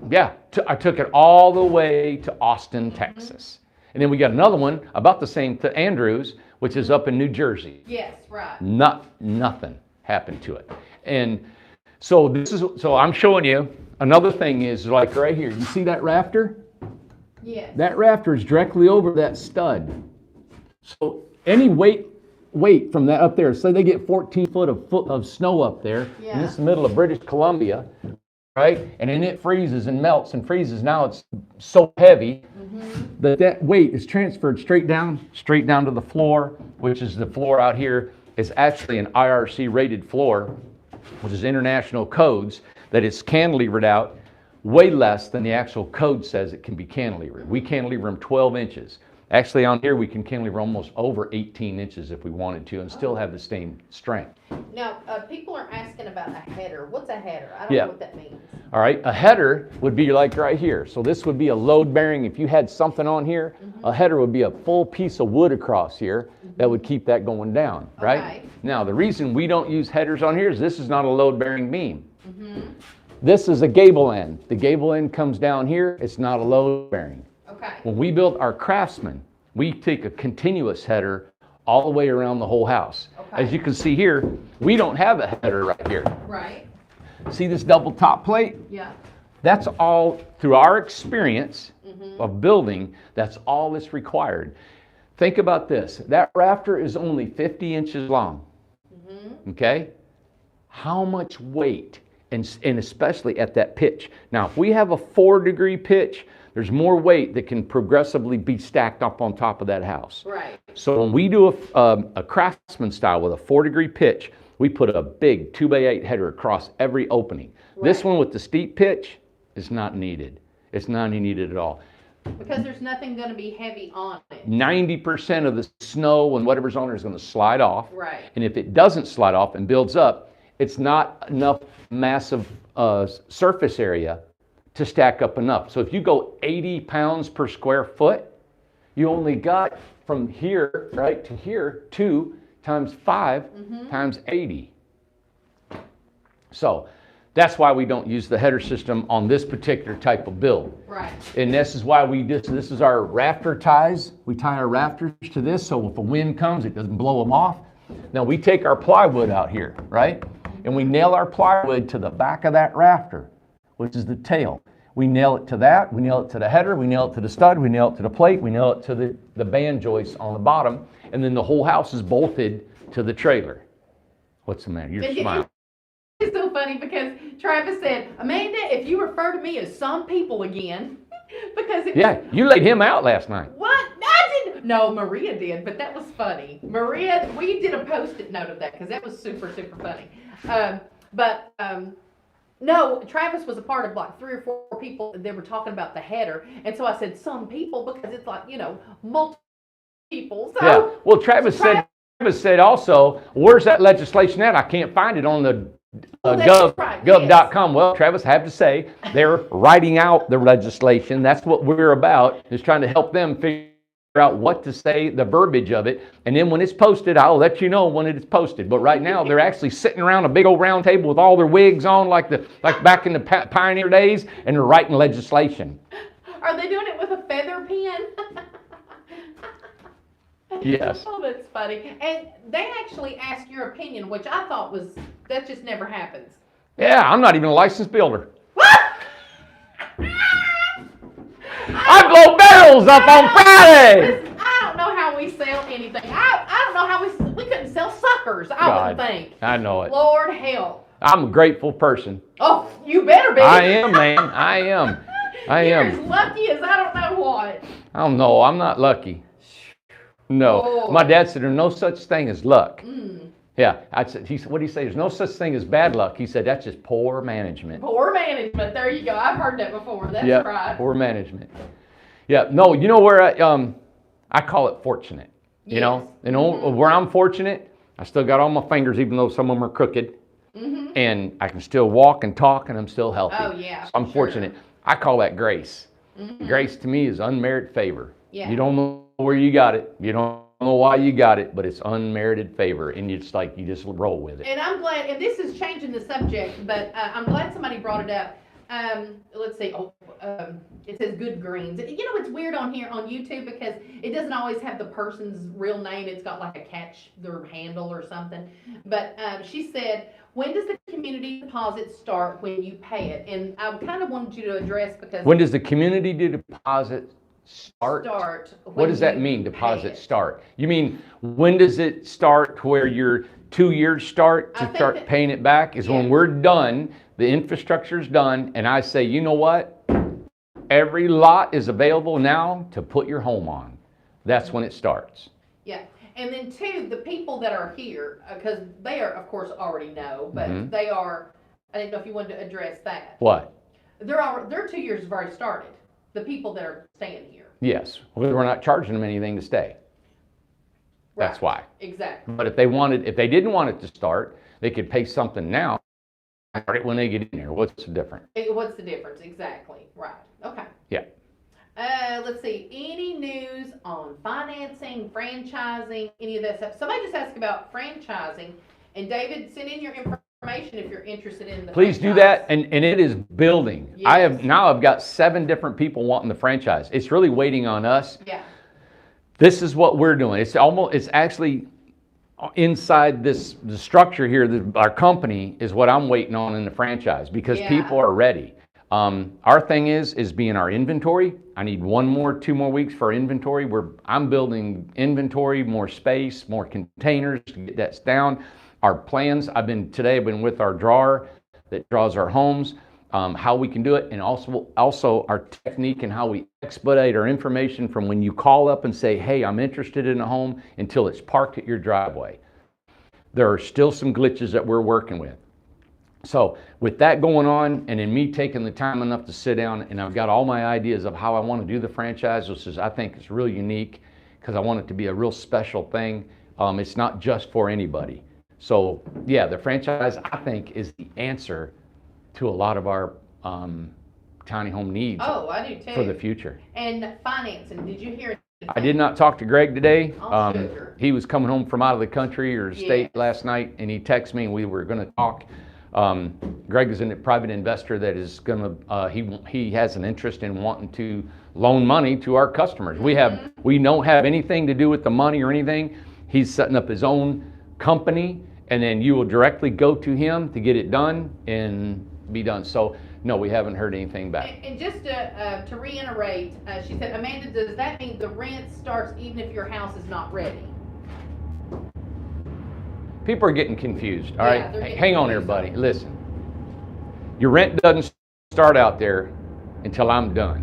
Yeah, I took it all the way to Austin, Texas. And then we got another one about the same to Andrews, which is up in New Jersey. Yes, right. Nothing happened to it. And so I'm showing you another thing is like right here. You see that rafter? Yes. That rafter is directly over that stud. So any weight from that up there, say they get 14 foot of snow up there in this middle of British Columbia, right? And then it freezes and melts and freezes. Now it's so heavy that weight is transferred straight down to the floor which is the floor out here, is actually an IRC rated floor, which is international codes, that it's cantilevered out way less than the actual code says it can be cantilevered. We cantilever them 12 inches. Actually, on here, we can cantilever almost over 18 inches if we wanted to and still have the same strength. Now, people are asking about a header. What's a header? I don't know what that means. All right, a header would be like right here. So this would be a load bearing. If you had something on here, a header would be a full piece of wood across here that would keep that going down, right? Okay. Now, the reason we don't use headers on here is this is not a load bearing beam. This is a gable end. The gable end comes down here. It's not a load bearing. Okay. When we built our Craftsman, we take a continuous header all the way around the whole house. Okay. As you can see here, we don't have a header right here. Right. See this double top plate? Yeah. That's all, through our experience of building, that's all that's required. Think about this. That rafter is only 50 inches long. Okay? How much weight, and especially at that pitch. Now, if we have a 4-degree pitch, there's more weight that can progressively be stacked up on top of that house. Right. So when we do a Craftsman style with a 4-degree pitch, we put a big 2x8 header across every opening. Right. This one with the steep pitch is not needed. It's not needed at all. Because there's nothing going to be heavy on it. 90% of the snow and whatever's on there is going to slide off. Right. And if it doesn't slide off and builds up, it's not enough massive surface area to stack up enough. So if you go 80 pounds per square foot, you only got from here, right, to here, 2 times 5 times 80. So that's why we don't use the header system on this particular type of build. Right. And this is why this is our rafter ties. We tie our rafters to this so if a wind comes, it doesn't blow them off. Now we take our plywood out here, right? And we nail our plywood to the back of that rafter, which is the tail. We nail it to that, we nail it to the header, we nail it to the stud, we nail it to the plate, we nail it to the band joist on the bottom, and then the whole house is bolted to the trailer. What's the matter? You're smiling. It's so funny because Travis said, Amanda, if you refer to me as some people again, because it Yeah, you laid him out last night. What? I didn't. No, Maria did, but that was funny. Maria, we did a post-it note of that because that was super, super funny. No, Travis was a part of like 3 or 4 people that were talking about the header. And so I said some people because it's like, multiple people. So, yeah, well, Travis said also, where's that legislation at? I can't find it on the gov.com. Well, Travis, I have to say, they're writing out the legislation. That's what we're about, is trying to help them figure out what to say, the verbiage of it. And then when it's posted, I'll let you know when it's posted. But right now, they're actually sitting around a big old round table with all their wigs on, like back in the pioneer days, and they're writing legislation. Are they doing it with a feather pen? Yes. Oh, that's funny. And they actually asked your opinion, which I thought that just never happens. Yeah, I'm not even a licensed builder. What? I blow barrels up on Friday. I don't know how we sell anything. I don't know how we couldn't sell suckers, I wouldn't think. I know it. Lord help. I'm a grateful person. Oh, you better be. I am, man. I am. You're as lucky as I don't know what. I don't know. I'm not lucky. No. Oh. My dad said there's no such thing as luck. Yeah. He said, what did he say? There's no such thing as bad luck. He said that's just poor management. Poor management. There you go. I've heard that before. That's right. Poor management. Yeah. No, you know where I call it fortunate. You know? Where I'm fortunate, I still got all my fingers, even though some of them are crooked. And I can still walk and talk, and I'm still healthy. Oh, yeah. So I'm fortunate. I call that grace. Grace to me is unmerited favor. Yeah. You don't know where you got it. You don't know why you got it, but it's unmerited favor, and it's like you just roll with it. And I'm glad, and this is changing the subject, but I'm glad somebody brought it up. Let's see. It says good greens. It's weird on here on YouTube because it doesn't always have the person's real name. It's got like a catch their handle or something. But she said, when does the community deposit start when you pay it? And I kind of wanted you to address because when does the community deposit start? What does that mean, deposit start? You mean, when does it start where your 2 years start to start paying it back? Is when we're done, the infrastructure's done, and I say, you know what? Every lot is available now to put your home on. That's when it starts. Yeah. And then two, the people that are here, because they are, of course, already know, but Mhm. they are, I didn't know if you wanted to address that. What? Their 2 years have already started, the people that are staying here. Yes. We're not charging them anything to stay. That's Right. why. Exactly. But if they didn't want it to start, they could pay something now, start it when they get in there. What's the difference? What's the difference? Exactly. Right. Okay. Yeah. Let's see. Any news on financing, franchising, any of that stuff? Somebody just asked about franchising, and David, send in your information if you're interested in the Please do franchise. that, and it is building. Yes. I've got 7 different people wanting the franchise. It's really waiting on us. Yeah. This is what we're doing. It's actually inside the structure here. Our company is what I'm waiting on in the franchise because Yeah. people are ready. Our thing is being our inventory. I need 2 more weeks for inventory. I'm building inventory, more space, more containers to get that down. Our plans, I've been with our drawer that draws our homes, how we can do it, and also our technique and how we expedite our information from when you call up and say, hey, I'm interested in a home, until it's parked at your driveway. There are still some glitches that we're working with. So with that going on, and in me taking the time enough to sit down, and I've got all my ideas of how I want to do the franchise, which is, I think it's real unique because I want it to be a real special thing. It's not just for anybody. So yeah, the franchise, I think, is the answer to a lot of our tiny home needs Oh, I do too. for the future. And financing, did you hear? I did not talk to Greg today. Oh, sugar. He was coming home from out of the country or state Yes. last night, and he texted me and we were going to talk. Greg is a private investor that is going to, he has an interest in wanting to loan money to our customers. We don't have anything to do with the money or anything. He's setting up his own company, and then you will directly go to him to get it done and be done. So no, we haven't heard anything back. And just to reiterate, she said, Amanda, does that mean the rent starts even if your house is not ready? People are getting confused, all Yeah, right? they're getting Hang on here, confused. buddy. Listen, your rent doesn't start out there until I'm done.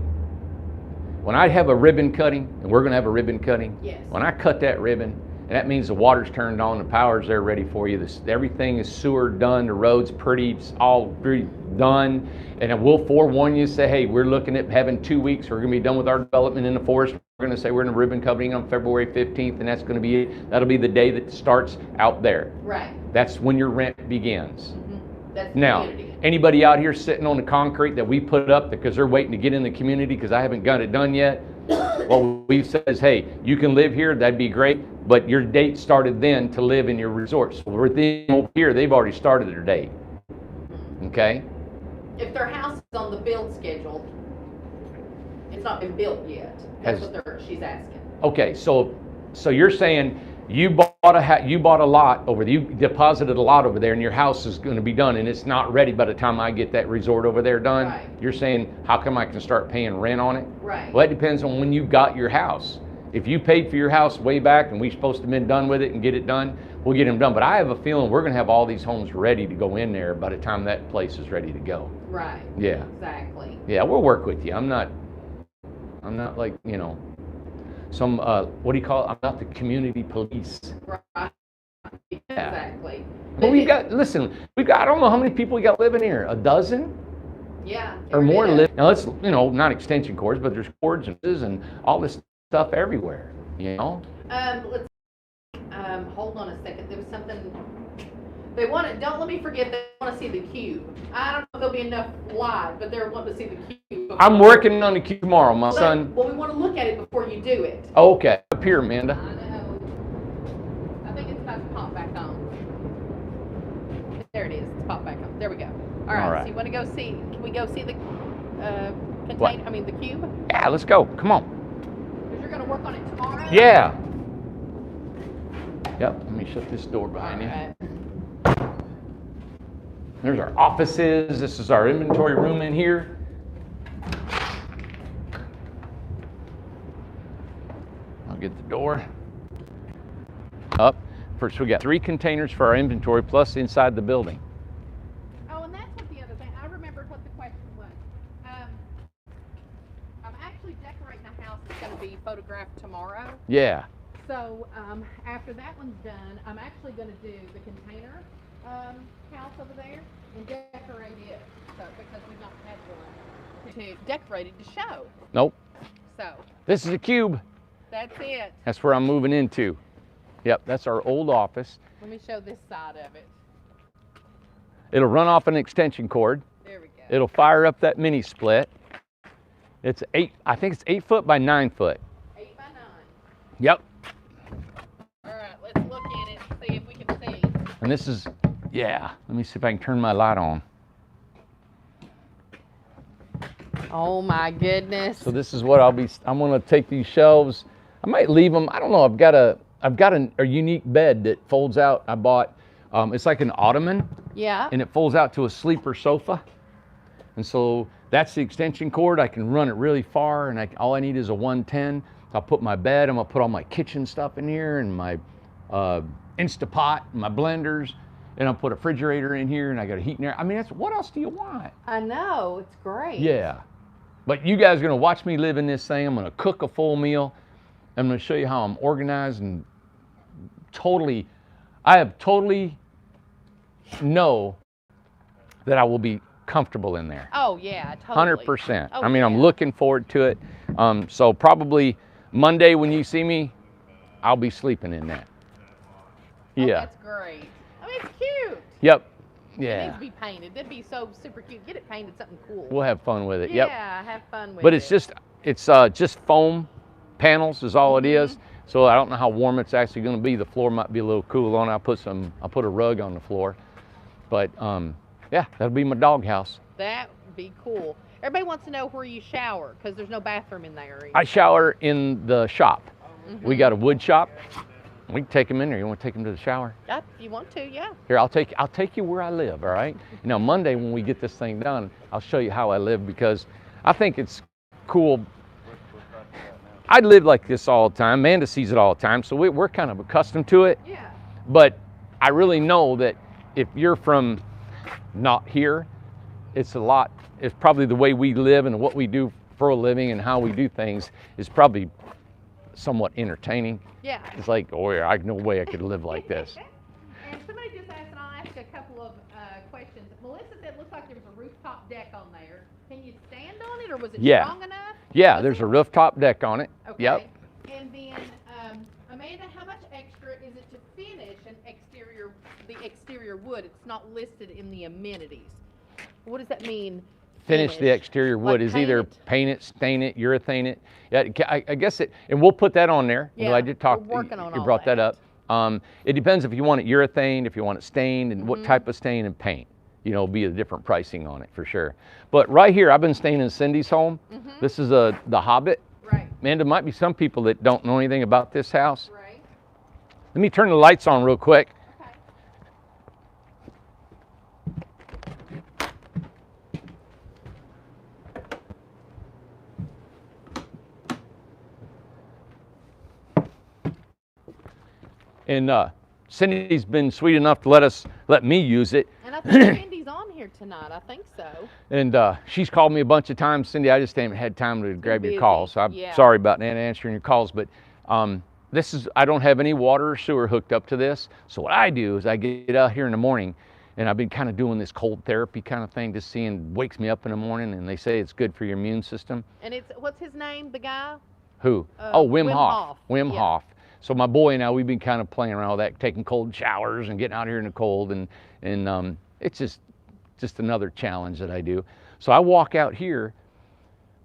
When I have a ribbon cutting, and we're going to have a ribbon cutting, Yes. when I cut that ribbon, and that means the water's turned on, the power's there ready for you, everything is sewer done, the road's pretty, it's all pretty done, and then we'll forewarn you, say, hey, we're looking at having 2 weeks, we're going to be done with our development in the forest. We're going to say we're in a ribbon cutting on February 15th, and that's going to be it. That'll be the day that starts out there. Right. That's when your rent begins. Mm-hmm. That's the Now, community. anybody out here sitting on the concrete that we put up because they're waiting to get in the community because I haven't got it done yet, what we've said is, hey, you can live here, that'd be great, but your date started then to live in your resort. So we're over here, they've already started their date. Okay? If their house is on the build schedule, it's not been built yet. That's what she's asking. Okay, so you're saying you bought a lot over there, you deposited a lot over there, and your house is going to be done, and it's not ready by the time I get that resort over there done. Right. You're saying, how come I can start paying rent on it? Right. Well, that depends on when you got your house. If you paid for your house way back and we're supposed to have been done with it and get it done, we'll get them done. But I have a feeling we're going to have all these homes ready to go in there by the time that place is ready to go. Right. Yeah. Exactly. Yeah, we'll work with you. I'm not like, some, what do you call it? I'm not the community police. Right. Exactly. But we've got, I don't know how many people we got living here. A dozen Yeah. or more live. live. Now it's, not extension cords, but there's cords and all this stuff everywhere, Let's, hold on a second. There was something, they want to, don't let me forget, they want to see the cube. I don't know if there'll be enough live, but they're wanting to see the cube. I'm working on the cube tomorrow, my son. Well, we want to look at it before you do it. Okay, up here, Amanda. I know. I think it's about to pop back on. There it is. It's popped back on. There we go. All right. So you want to go see? Can we go see the container? What? I mean the cube? Yeah, let's go. Come on. Because you're going to work on it tomorrow. Yeah. Yep. Let me shut this door behind you. Right. There's our offices. This is our inventory room in here. I'll get the door up. First, we got 3 containers for our inventory plus inside the building. Oh, and that's what the other thing. I remembered what the question was. I'm actually decorating the house. It's going to be photographed tomorrow. Yeah. So after that one's done, I'm actually going to do the container house over there and decorate it. So because we've not had one to decorate it to show. Nope. So This is a cube. that's it. That's where I'm moving into. Yep, that's our old office. Let me show this side of it. It'll run off an extension cord. There we go. It'll fire up that mini split. It's I think it's 8 foot by 9 foot. 8 by 9. Yep. All right, let's look in it and see if we can see. And this is, yeah, let me see if I can turn my light on. Oh my goodness. So this is what I'm gonna take these shelves. I might leave them, I don't know, I've got a unique bed that folds out. I bought, it's like an ottoman. Yeah. And it folds out to a sleeper sofa. And so that's the extension cord. I can run it really far, and all I need is a 110. I'll put my bed, I'm gonna put all my kitchen stuff in here, and my Instapot, and my blenders, and I'll put a refrigerator in here, and I got a heat and air. I mean, what else do you want? I know, it's great. Yeah. But you guys are gonna watch me live in this thing. I'm gonna cook a full meal. I'm gonna show you how I'm organized and I have totally know that I will be comfortable in there. Oh yeah, totally. 100%. Oh, I mean, I'm yeah. looking forward to it. So probably Monday when you see me, I'll be sleeping in that. Oh, Yeah. that's great. I mean, it's cute. Yep. It needs Yeah. to be painted. That'd be so super cute. Get it painted something cool. We'll have fun with it. Yeah, Yep. have fun with But it. it's just foam panels is all it is. So I don't know how warm it's actually going to be. The floor might be a little cool on. I'll put a rug on the floor. But yeah, that'll be my doghouse. That would be cool. Everybody wants to know where you shower because there's no bathroom in there. I shower in the shop. We got a wood shop. We can take them in there. You want to take them to the shower? Yeah, if you want to, yeah. Here, I'll take you where I live, all right? You know, Monday when we get this thing done, I'll show you how I live because I think it's cool. I live like this all the time. Amanda sees it all the time, so we're kind of accustomed to it. Yeah. But I really know that if you're from not here, it's probably the way we live and what we do for a living and how we do things is probably somewhat entertaining. Yeah. It's like, oh yeah, no way I could live like this. And somebody just asked, and I'll ask a couple of questions. Melissa said it looks like there was a rooftop deck on there. Can you stand on it, or was it Yeah. strong enough? Yeah, there's a rooftop deck on it. Okay. Yep. And then, Amanda, how much extra is it to finish the exterior wood? It's not listed in the amenities. What does that mean? Finish the exterior wood Like is either paint it? paint it, stain it, urethane it. Yeah, I guess and we'll put that on there. You know, Yeah, I did talk. we're working on you all brought that that. up. It depends if you want it urethane, if you want it stained, and Mm-hmm. what type of stain and paint. You know, be a different pricing on it for sure. But right here, I've been staying in Cindy's home. This is the Hobbit. Right. Man, there might be some people that don't know anything about this house. Right. Let me turn the lights on real quick. Okay. And Cindy's been sweet enough to let me use it. And I think Cindy's on here tonight. I think so. And she's called me a bunch of times. Cindy, I just haven't had time to grab your busy. calls. So I'm Yeah. sorry about not answering your calls, but I don't have any water or sewer hooked up to this. So what I do is I get out here in the morning, and I've been kind of doing this cold therapy kind of thing, just wakes me up in the morning, and they say it's good for your immune system. And what's his name, the guy? Who? Wim Wim Hof. Hof. Wim Yeah. Hof. So my boy and I, we've been kind of playing around with that, taking cold showers and getting out here in the cold, and it's just another challenge that I do. So I walk out here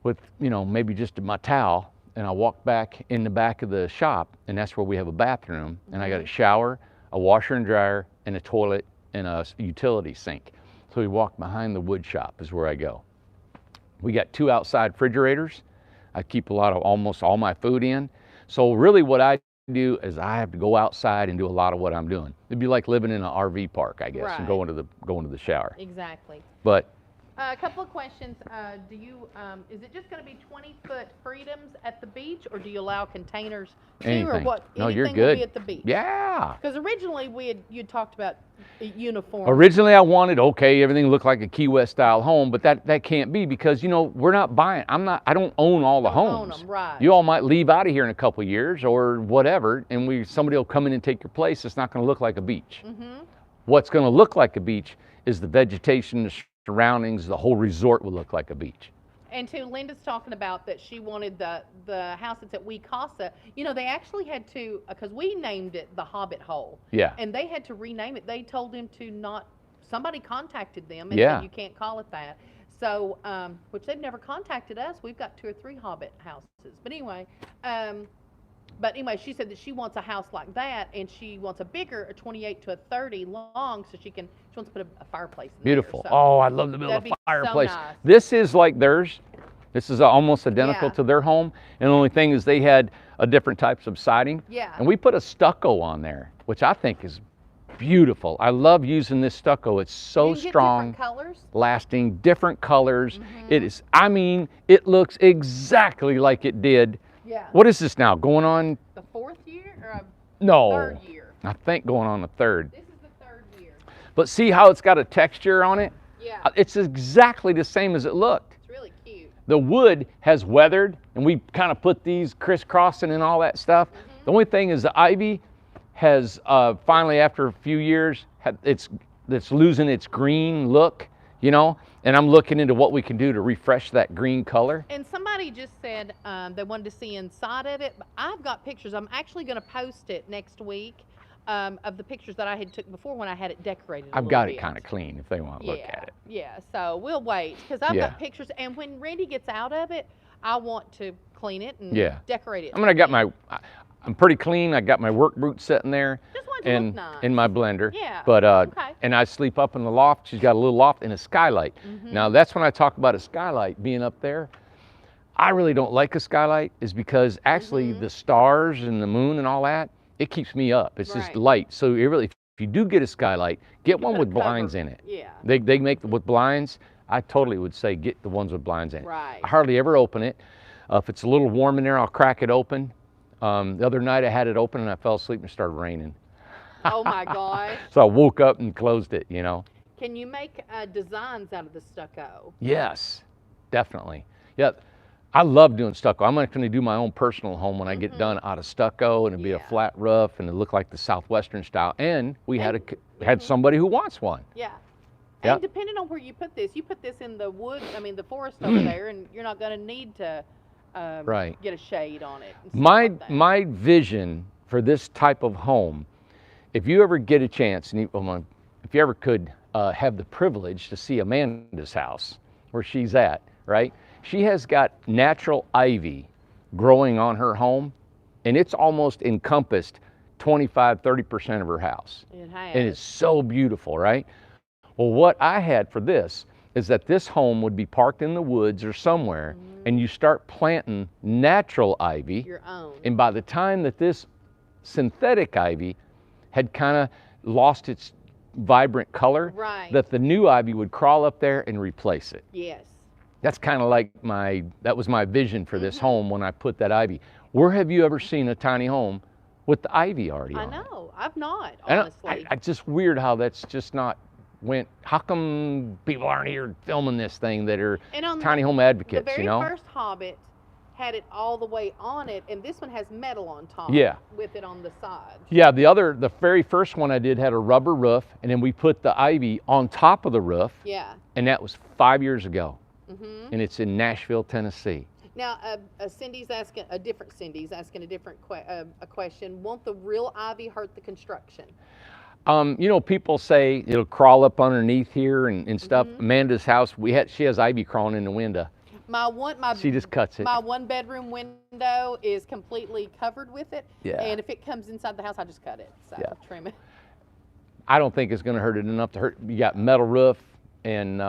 with, maybe just my towel, and I walk back in the back of the shop, and that's where we have a bathroom, and I got a shower, a washer and dryer, and a toilet, and a utility sink. So we walk behind the wood shop is where I go. We got 2 outside refrigerators. I keep almost all my food in. So really what I do is I have to go outside and do a lot of what I'm doing. It'd be like living in an RV park, I guess, and Right. going to the shower. Exactly. But A couple of questions. Do you, is it just gonna be 20-foot freedoms at the beach, or do you allow containers too, or Anything. what? No, you're Anything will be good. at the beach? Yeah. Because originally you'd talked about a uniform. Originally, I wanted, okay, everything looked like a Key West style home, but that can't be because, you know, we're not buying. I don't own all the Don't own homes. them, right. You all might leave out of here in a couple of years or whatever, and somebody will come in and take your place. It's not going to look like a beach. Mm-hmm. What's going to look like a beach is the vegetation, the surroundings, the whole resort will look like a beach. And too, Linda's talking about that she wanted the house that's at Weekasa. You know, they actually had to, because we named it the Hobbit Hole. Yeah. And they had to rename it. They told them to not, somebody contacted them and Yeah. said you can't call it that. So, which they've never contacted us. We've got 2 or 3 Hobbit houses. But anyway, she said that she wants a house like that, and she wants a bigger, a 28 to a 30 long, so she wants to put a fireplace in Beautiful. there. So Oh, I'd love to build that'd a be so fireplace. nice. This is like theirs. This is almost identical Yeah. to their home. And the only thing is they had a different types of siding. Yeah. And we put a stucco on there, which I think is beautiful. I love using this stucco. It's so you can get strong, different colors. lasting, different colors. It is, I mean, it looks exactly like it did. Yeah. What is this now? Going on? The 4th year or No. 3rd year? I think going on the 3rd. This is the 3rd year. But see how it's got a texture on it? Yeah. It's exactly the same as it looked. It's really cute. The wood has weathered, and we kind of put these crisscrossing and all that stuff. The only thing is the ivy has finally, after a few years, it's losing its green look, you know. And I'm looking into what we can do to refresh that green color. And somebody just said they wanted to see inside of it. But I've got pictures. I'm actually going to post it next week of the pictures that I had took before when I had it decorated. I've got it kind of clean if they want to look Yeah, at it. yeah. So we'll wait because I've Yeah. got pictures. And when Randy gets out of it, I want to clean it and Yeah. decorate it. I mean, I'm pretty clean. I got my work boots sitting there. Just want it to and look nice. in my blender. Yeah, But okay. and I sleep up in the loft. She's got a little loft and a skylight. Now that's when I talk about a skylight being up there. I really don't like a skylight is because actually the stars and the moon and all that, it keeps me up. It's just Right. light. So you really, if you do get a skylight, get one put a with blinds cover. in it. Yeah. They make with blinds. I totally would say get the ones with blinds in it. Right. I hardly ever open it. If it's a little warm in there, I'll crack it open. The other night I had it open and I fell asleep and it started raining. Oh my gosh. So I woke up and closed it, you know. Can you make designs out of the stucco? Yes, definitely. Yeah, I love doing stucco. I'm going to do my own personal home when I get done out of stucco, and it'll be a Yeah. flat roof and it'll look like the Southwestern style. And we had somebody who wants one. Yeah. Yep. And depending on where you put this in the wood, the forest over there, and you're not going to need to Right. get a shade on it. and stuff like that. My vision for this type of home, if you ever get a chance, and if you ever could have the privilege to see Amanda's house, where she's at, right? She has got natural ivy growing on her home, and it's almost encompassed 25-30% of her house. It has. And it's so beautiful, right? Well, what I had for this is that this home would be parked in the woods or somewhere, and you start planting natural ivy. your own. And by the time that this synthetic ivy had kind of lost its vibrant color, Right. that the new ivy would crawl up there and replace it. Yes. That's kind of like that was my vision for this home when I put that ivy. Where have you ever seen a tiny home with the ivy already I on it? know. I've not, And honestly. it's just weird how that's just not went. How come people aren't here filming this thing that are And on tiny home the advocates, very you know? first Hobbit had it all the way on it, and this one has metal on top. Yeah. With it on the side. Yeah, the very first one I did had a rubber roof, and then we put the ivy on top of the roof, Yeah. and that was 5 years ago. Mm-hmm. And it's in Nashville, Tennessee. Now, Cindy's asking a different a question. Won't the real ivy hurt the construction? You know, people say it'll crawl up underneath here and stuff. Amanda's house, she has ivy crawling in the window. She just cuts it. My 1-bedroom window is completely covered with it. Yeah. And if it comes inside the house, I just cut it. So Yeah. trim it. I don't think it's going to hurt it enough to hurt. You got metal roof, and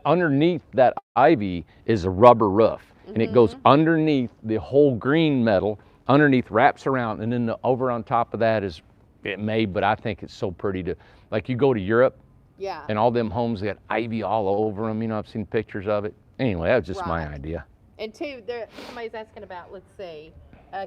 underneath that ivy is a rubber roof, and it goes underneath the whole green metal. Underneath wraps around, and then over on top of that is it made. But I think it's so pretty to, like, you go to Europe Yeah. And all them homes got ivy all over them. You know, I've seen pictures of it. Anyway, that was just my Right. idea. And two, somebody's asking about, let's see,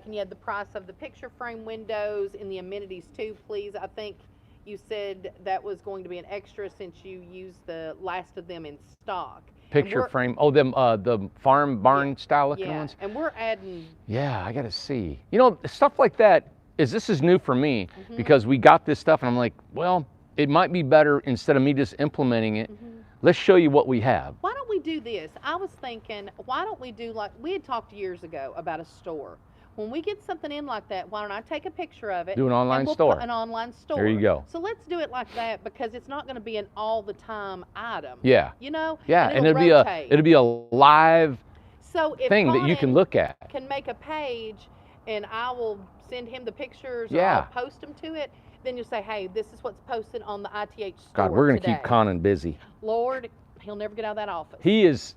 can you add the price of the picture frame windows and the amenities too, please? I think you said that was going to be an extra since you used the last of them in stock. Picture frame. Oh, them the farm barn style looking Yeah, ones. and we're adding. Yeah, I gotta see. You know, stuff like that this is new for me Mm-hmm. because we got this stuff and I'm like, well, it might be better instead of me just implementing it. Mm-hmm. Let's show you what we have. Why don't we do this? I was thinking, why don't we do like we had talked years ago about a store. When we get something in like that, why don't I take a picture of it? Do an online and we'll store. Put an online store. There you go. So let's do it like that because it's not going to be an all the time item. Yeah. You know. Yeah, and it'll it'll be a live so if thing that you can look at. Can make a page, and I will send him the pictures. Yeah. Or I'll post them to it. Then you'll say, hey, this is what's posted on the ITH store. God, we're gonna today. keep Conan busy. Lord, he'll never get out of that office. He is.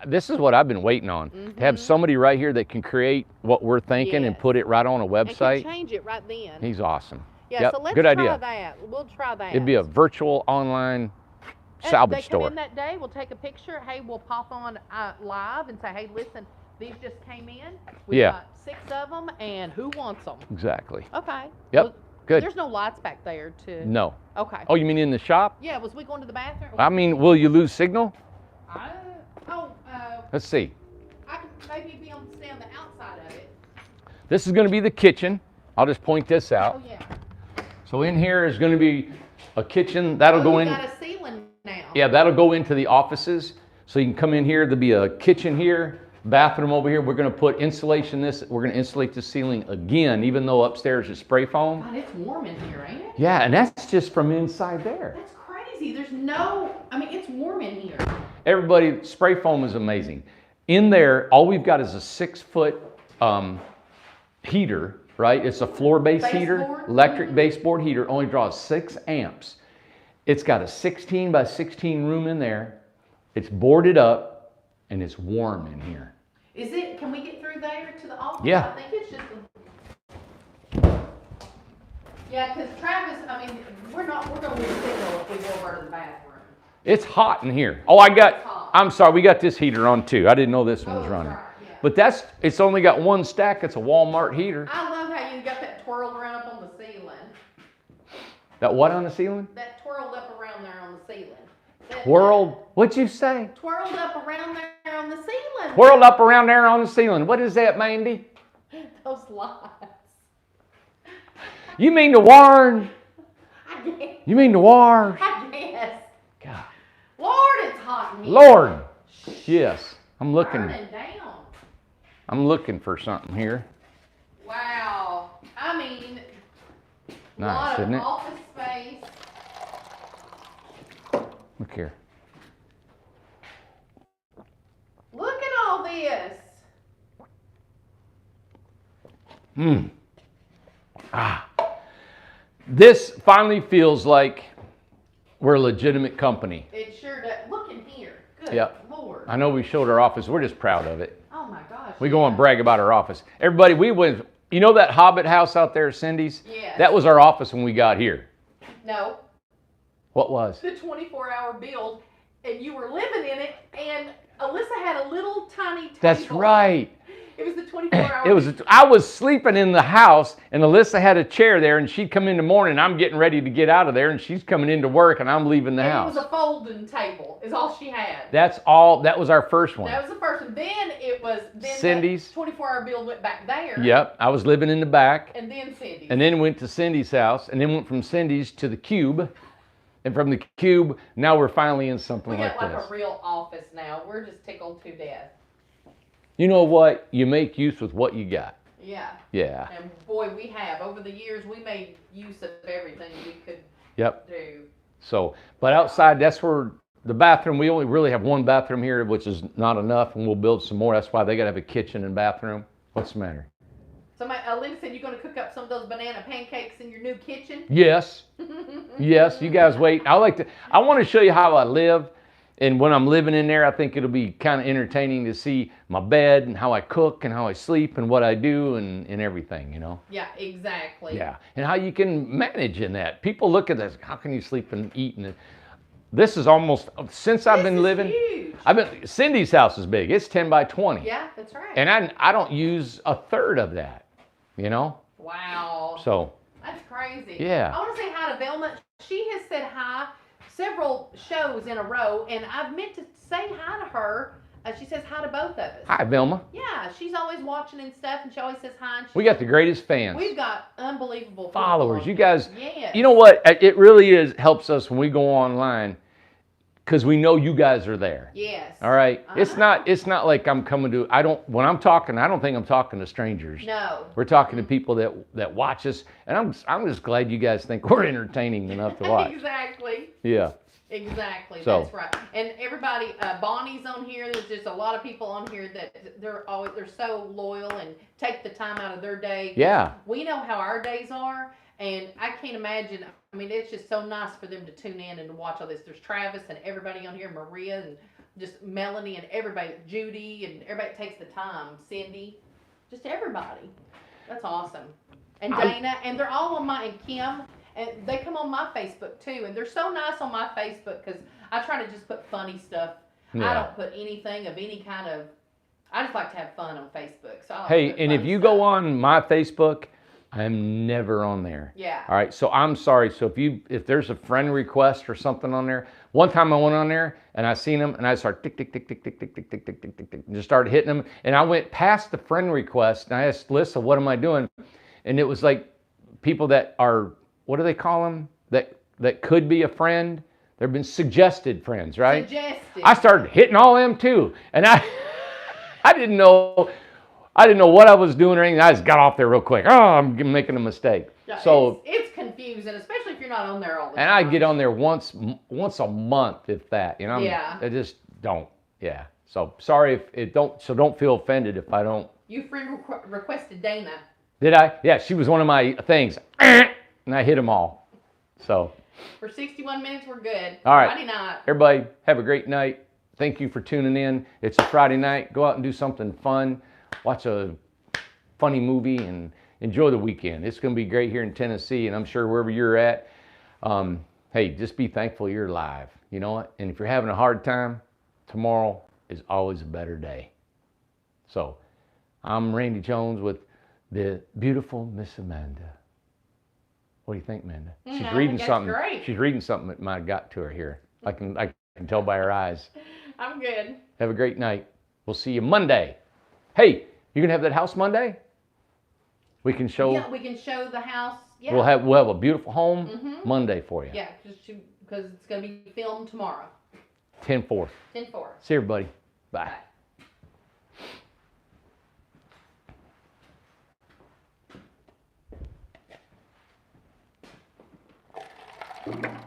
This is what I've been waiting on. To have somebody right here that can create what we're thinking and Yes. put it right on a and website. can change it right then. He's awesome. Yeah, Yep, so let's good try idea. that. We'll try that. It'd be a virtual online And salvage they come store. in that day, we'll take a picture. Hey, we'll pop on live and say, hey, listen, these just came in. We've Yeah. got 6 of them, and who wants them? Exactly. Okay. Yep, Well, good. There's no lights back there to. No. Okay. Oh, you mean in the shop? Yeah, was we going to the bathroom? I mean, will you lose signal? Let's see. I could maybe stay on the outside of it. This is going to be the kitchen. I'll just point this out. Oh, yeah. So in here is going to be a kitchen. That'll go You in. got a ceiling now. Yeah, that'll go into the offices. So you can come in here. There'll be a kitchen here, bathroom over here. We're going to put insulation we're going to insulate the ceiling again, even though upstairs is spray foam. God, it's warm in here, ain't it? Yeah, and that's just from inside there. That's crazy. It's warm in here. Everybody, spray foam is amazing. In there, all we've got is a 6-foot heater, right? It's a floor-based heater, Baseboard? electric baseboard heater, only draws 6 amps. It's got a 16 by 16 room in there. It's boarded up, and it's warm in here. Can we get through there to the office? Yeah. I think it's just yeah, because Travis, we're going to lose signal if we go over to the bathroom. It's hot in here. Oh, I'm sorry, we got this heater on too. I didn't know this one was that's running. right, yeah. But it's only got one stack. It's a Walmart heater. I love how you got that twirled around up on the ceiling. That what on the ceiling? That twirled up around there on the ceiling. Twirled? What'd you say? Twirled up around there on the ceiling. Twirled up around there on the ceiling. What is that, Mandy? Those lights. You mean the warn? I guess. You mean the war? I guess. God. Lord, it's hot in here. Lord. Yes. I'm looking. Burning down. I'm looking for something here. Wow. Nice, lot isn't of it? office space. Look here. Look at all this. This finally feels like we're a legitimate company. It sure does. Look in here. Good Yep. Lord. I know we showed our office. We're just proud of it. Oh my gosh. We go and brag about our office. Everybody, we went, you know that Hobbit house out there, Cindy's? Yes. That was our office when we got here. No. What was? The 24-hour build, and you were living in it, and Alyssa had a little tiny table. That's right. It was the 24-hour. It was. I was sleeping in the house, and Alyssa had a chair there, and she'd come in the morning. I'm getting ready to get out of there, and she's coming into work, and I'm leaving the house. It was a folding table. Is all she had. That's all. That was our first one. That was the first one. Then it was Cindy's. 24-hour build went back there. Yep. I was living in the back, And then Cindy's. and then went to Cindy's house, and then went from Cindy's to the Cube, and from the Cube, now we're finally in something we like got like this. a real office now. We're just tickled to death. You know what? You make use with what you got. Yeah. Yeah. And boy, we have. Over the years, we made use of everything we could Yep. do. So, but outside, that's where the bathroom, we only really have one bathroom here, which is not enough, and we'll build some more. That's why they got to have a kitchen and bathroom. What's the matter? Somebody, Linda said you're going to cook up some of those banana pancakes in your new kitchen. Yes. Yes, you guys wait. I want to show you how I live. And when I'm living in there, I think it'll be kind of entertaining to see my bed and how I cook and how I sleep and what I do and everything, you know? Yeah, exactly. Yeah. And how you can manage in that. People look at this, how can you sleep and eat? And This is almost, since I've been This is living, huge. Cindy's house is big. It's 10 by 20. Yeah, that's right. And I don't use a third of that, you know? Wow. So. That's crazy. Yeah. I want to say hi to Velma. She has said hi several shows in a row, and I've meant to say hi to her. She says hi to both of us. Hi, Vilma. Yeah, she's always watching and stuff, and she always says hi. And We got the greatest fans. We've got unbelievable people followers. on You here. guys, Yes. you know what? It really is helps us when we go online because we know you guys are there. Yes. All right. Uh-huh. It's not like I'm coming to. When I'm talking, I don't think I'm talking to strangers. No. We're talking to people that watch us, and I'm just glad you guys think we're entertaining enough to watch. Exactly. Yeah. Exactly, So. that's right. And everybody, Bonnie's on here. There's just a lot of people on here that they're so loyal and take the time out of their day. Yeah. We know how our days are, and I can't imagine. I mean, it's just so nice for them to tune in and to watch all this. There's Travis and everybody on here, Maria and just Melanie and everybody, Judy and everybody takes the time. Cindy, just everybody. That's awesome. And Dana, and they're all on and Kim. And they come on my Facebook too, and they're so nice on my Facebook because I try to just put funny stuff. Yeah. I don't put anything of any kind of. I just like to have fun on Facebook. So I like Hey, to put and if funny you stuff. go on my Facebook, I'm never on there. Yeah. All right. So I'm sorry. So if there's a friend request or something on there, one time I went on there and I seen them and I started tick tick tick tick tick tick tick tick tick tick tick tick and just started hitting them, and I went past the friend request and I asked Lisa, "What am I doing?" And it was like people that are, what do they call them? That could be a friend. They've been suggested friends, right? Suggested. I started hitting all them too, and I didn't know what I was doing or anything. I just got off there real quick. Oh, I'm making a mistake. Yeah, So it's confusing, especially if you're not on there all the time. and I get on there once a month, if that. You know. Yeah. I just don't. Yeah. So sorry if it don't. So don't feel offended if I don't. You friend requested Dana. Did I? Yeah. She was one of my things, and I hit them all. So. For 61 minutes, we're good. All right. Friday night. Everybody, have a great night. Thank you for tuning in. It's a Friday night. Go out and do something fun. Watch a funny movie and enjoy the weekend. It's going to be great here in Tennessee, and I'm sure wherever you're at, hey, just be thankful you're alive. You know what? And if you're having a hard time, tomorrow is always a better day. So, I'm Randy Jones with the beautiful Miss Amanda. What do you think, Amanda? She's I reading think that's something. great. She's reading something that might have got to her here. I can tell by her eyes. I'm good. Have a great night. We'll see you Monday. Hey, you gonna have that house Monday? We can show. Yeah, we can show the house. Yeah. We'll have a beautiful home Monday for you. Yeah, because it's going to be filmed tomorrow. 10-4. 10-4. See everybody. Bye. Bye.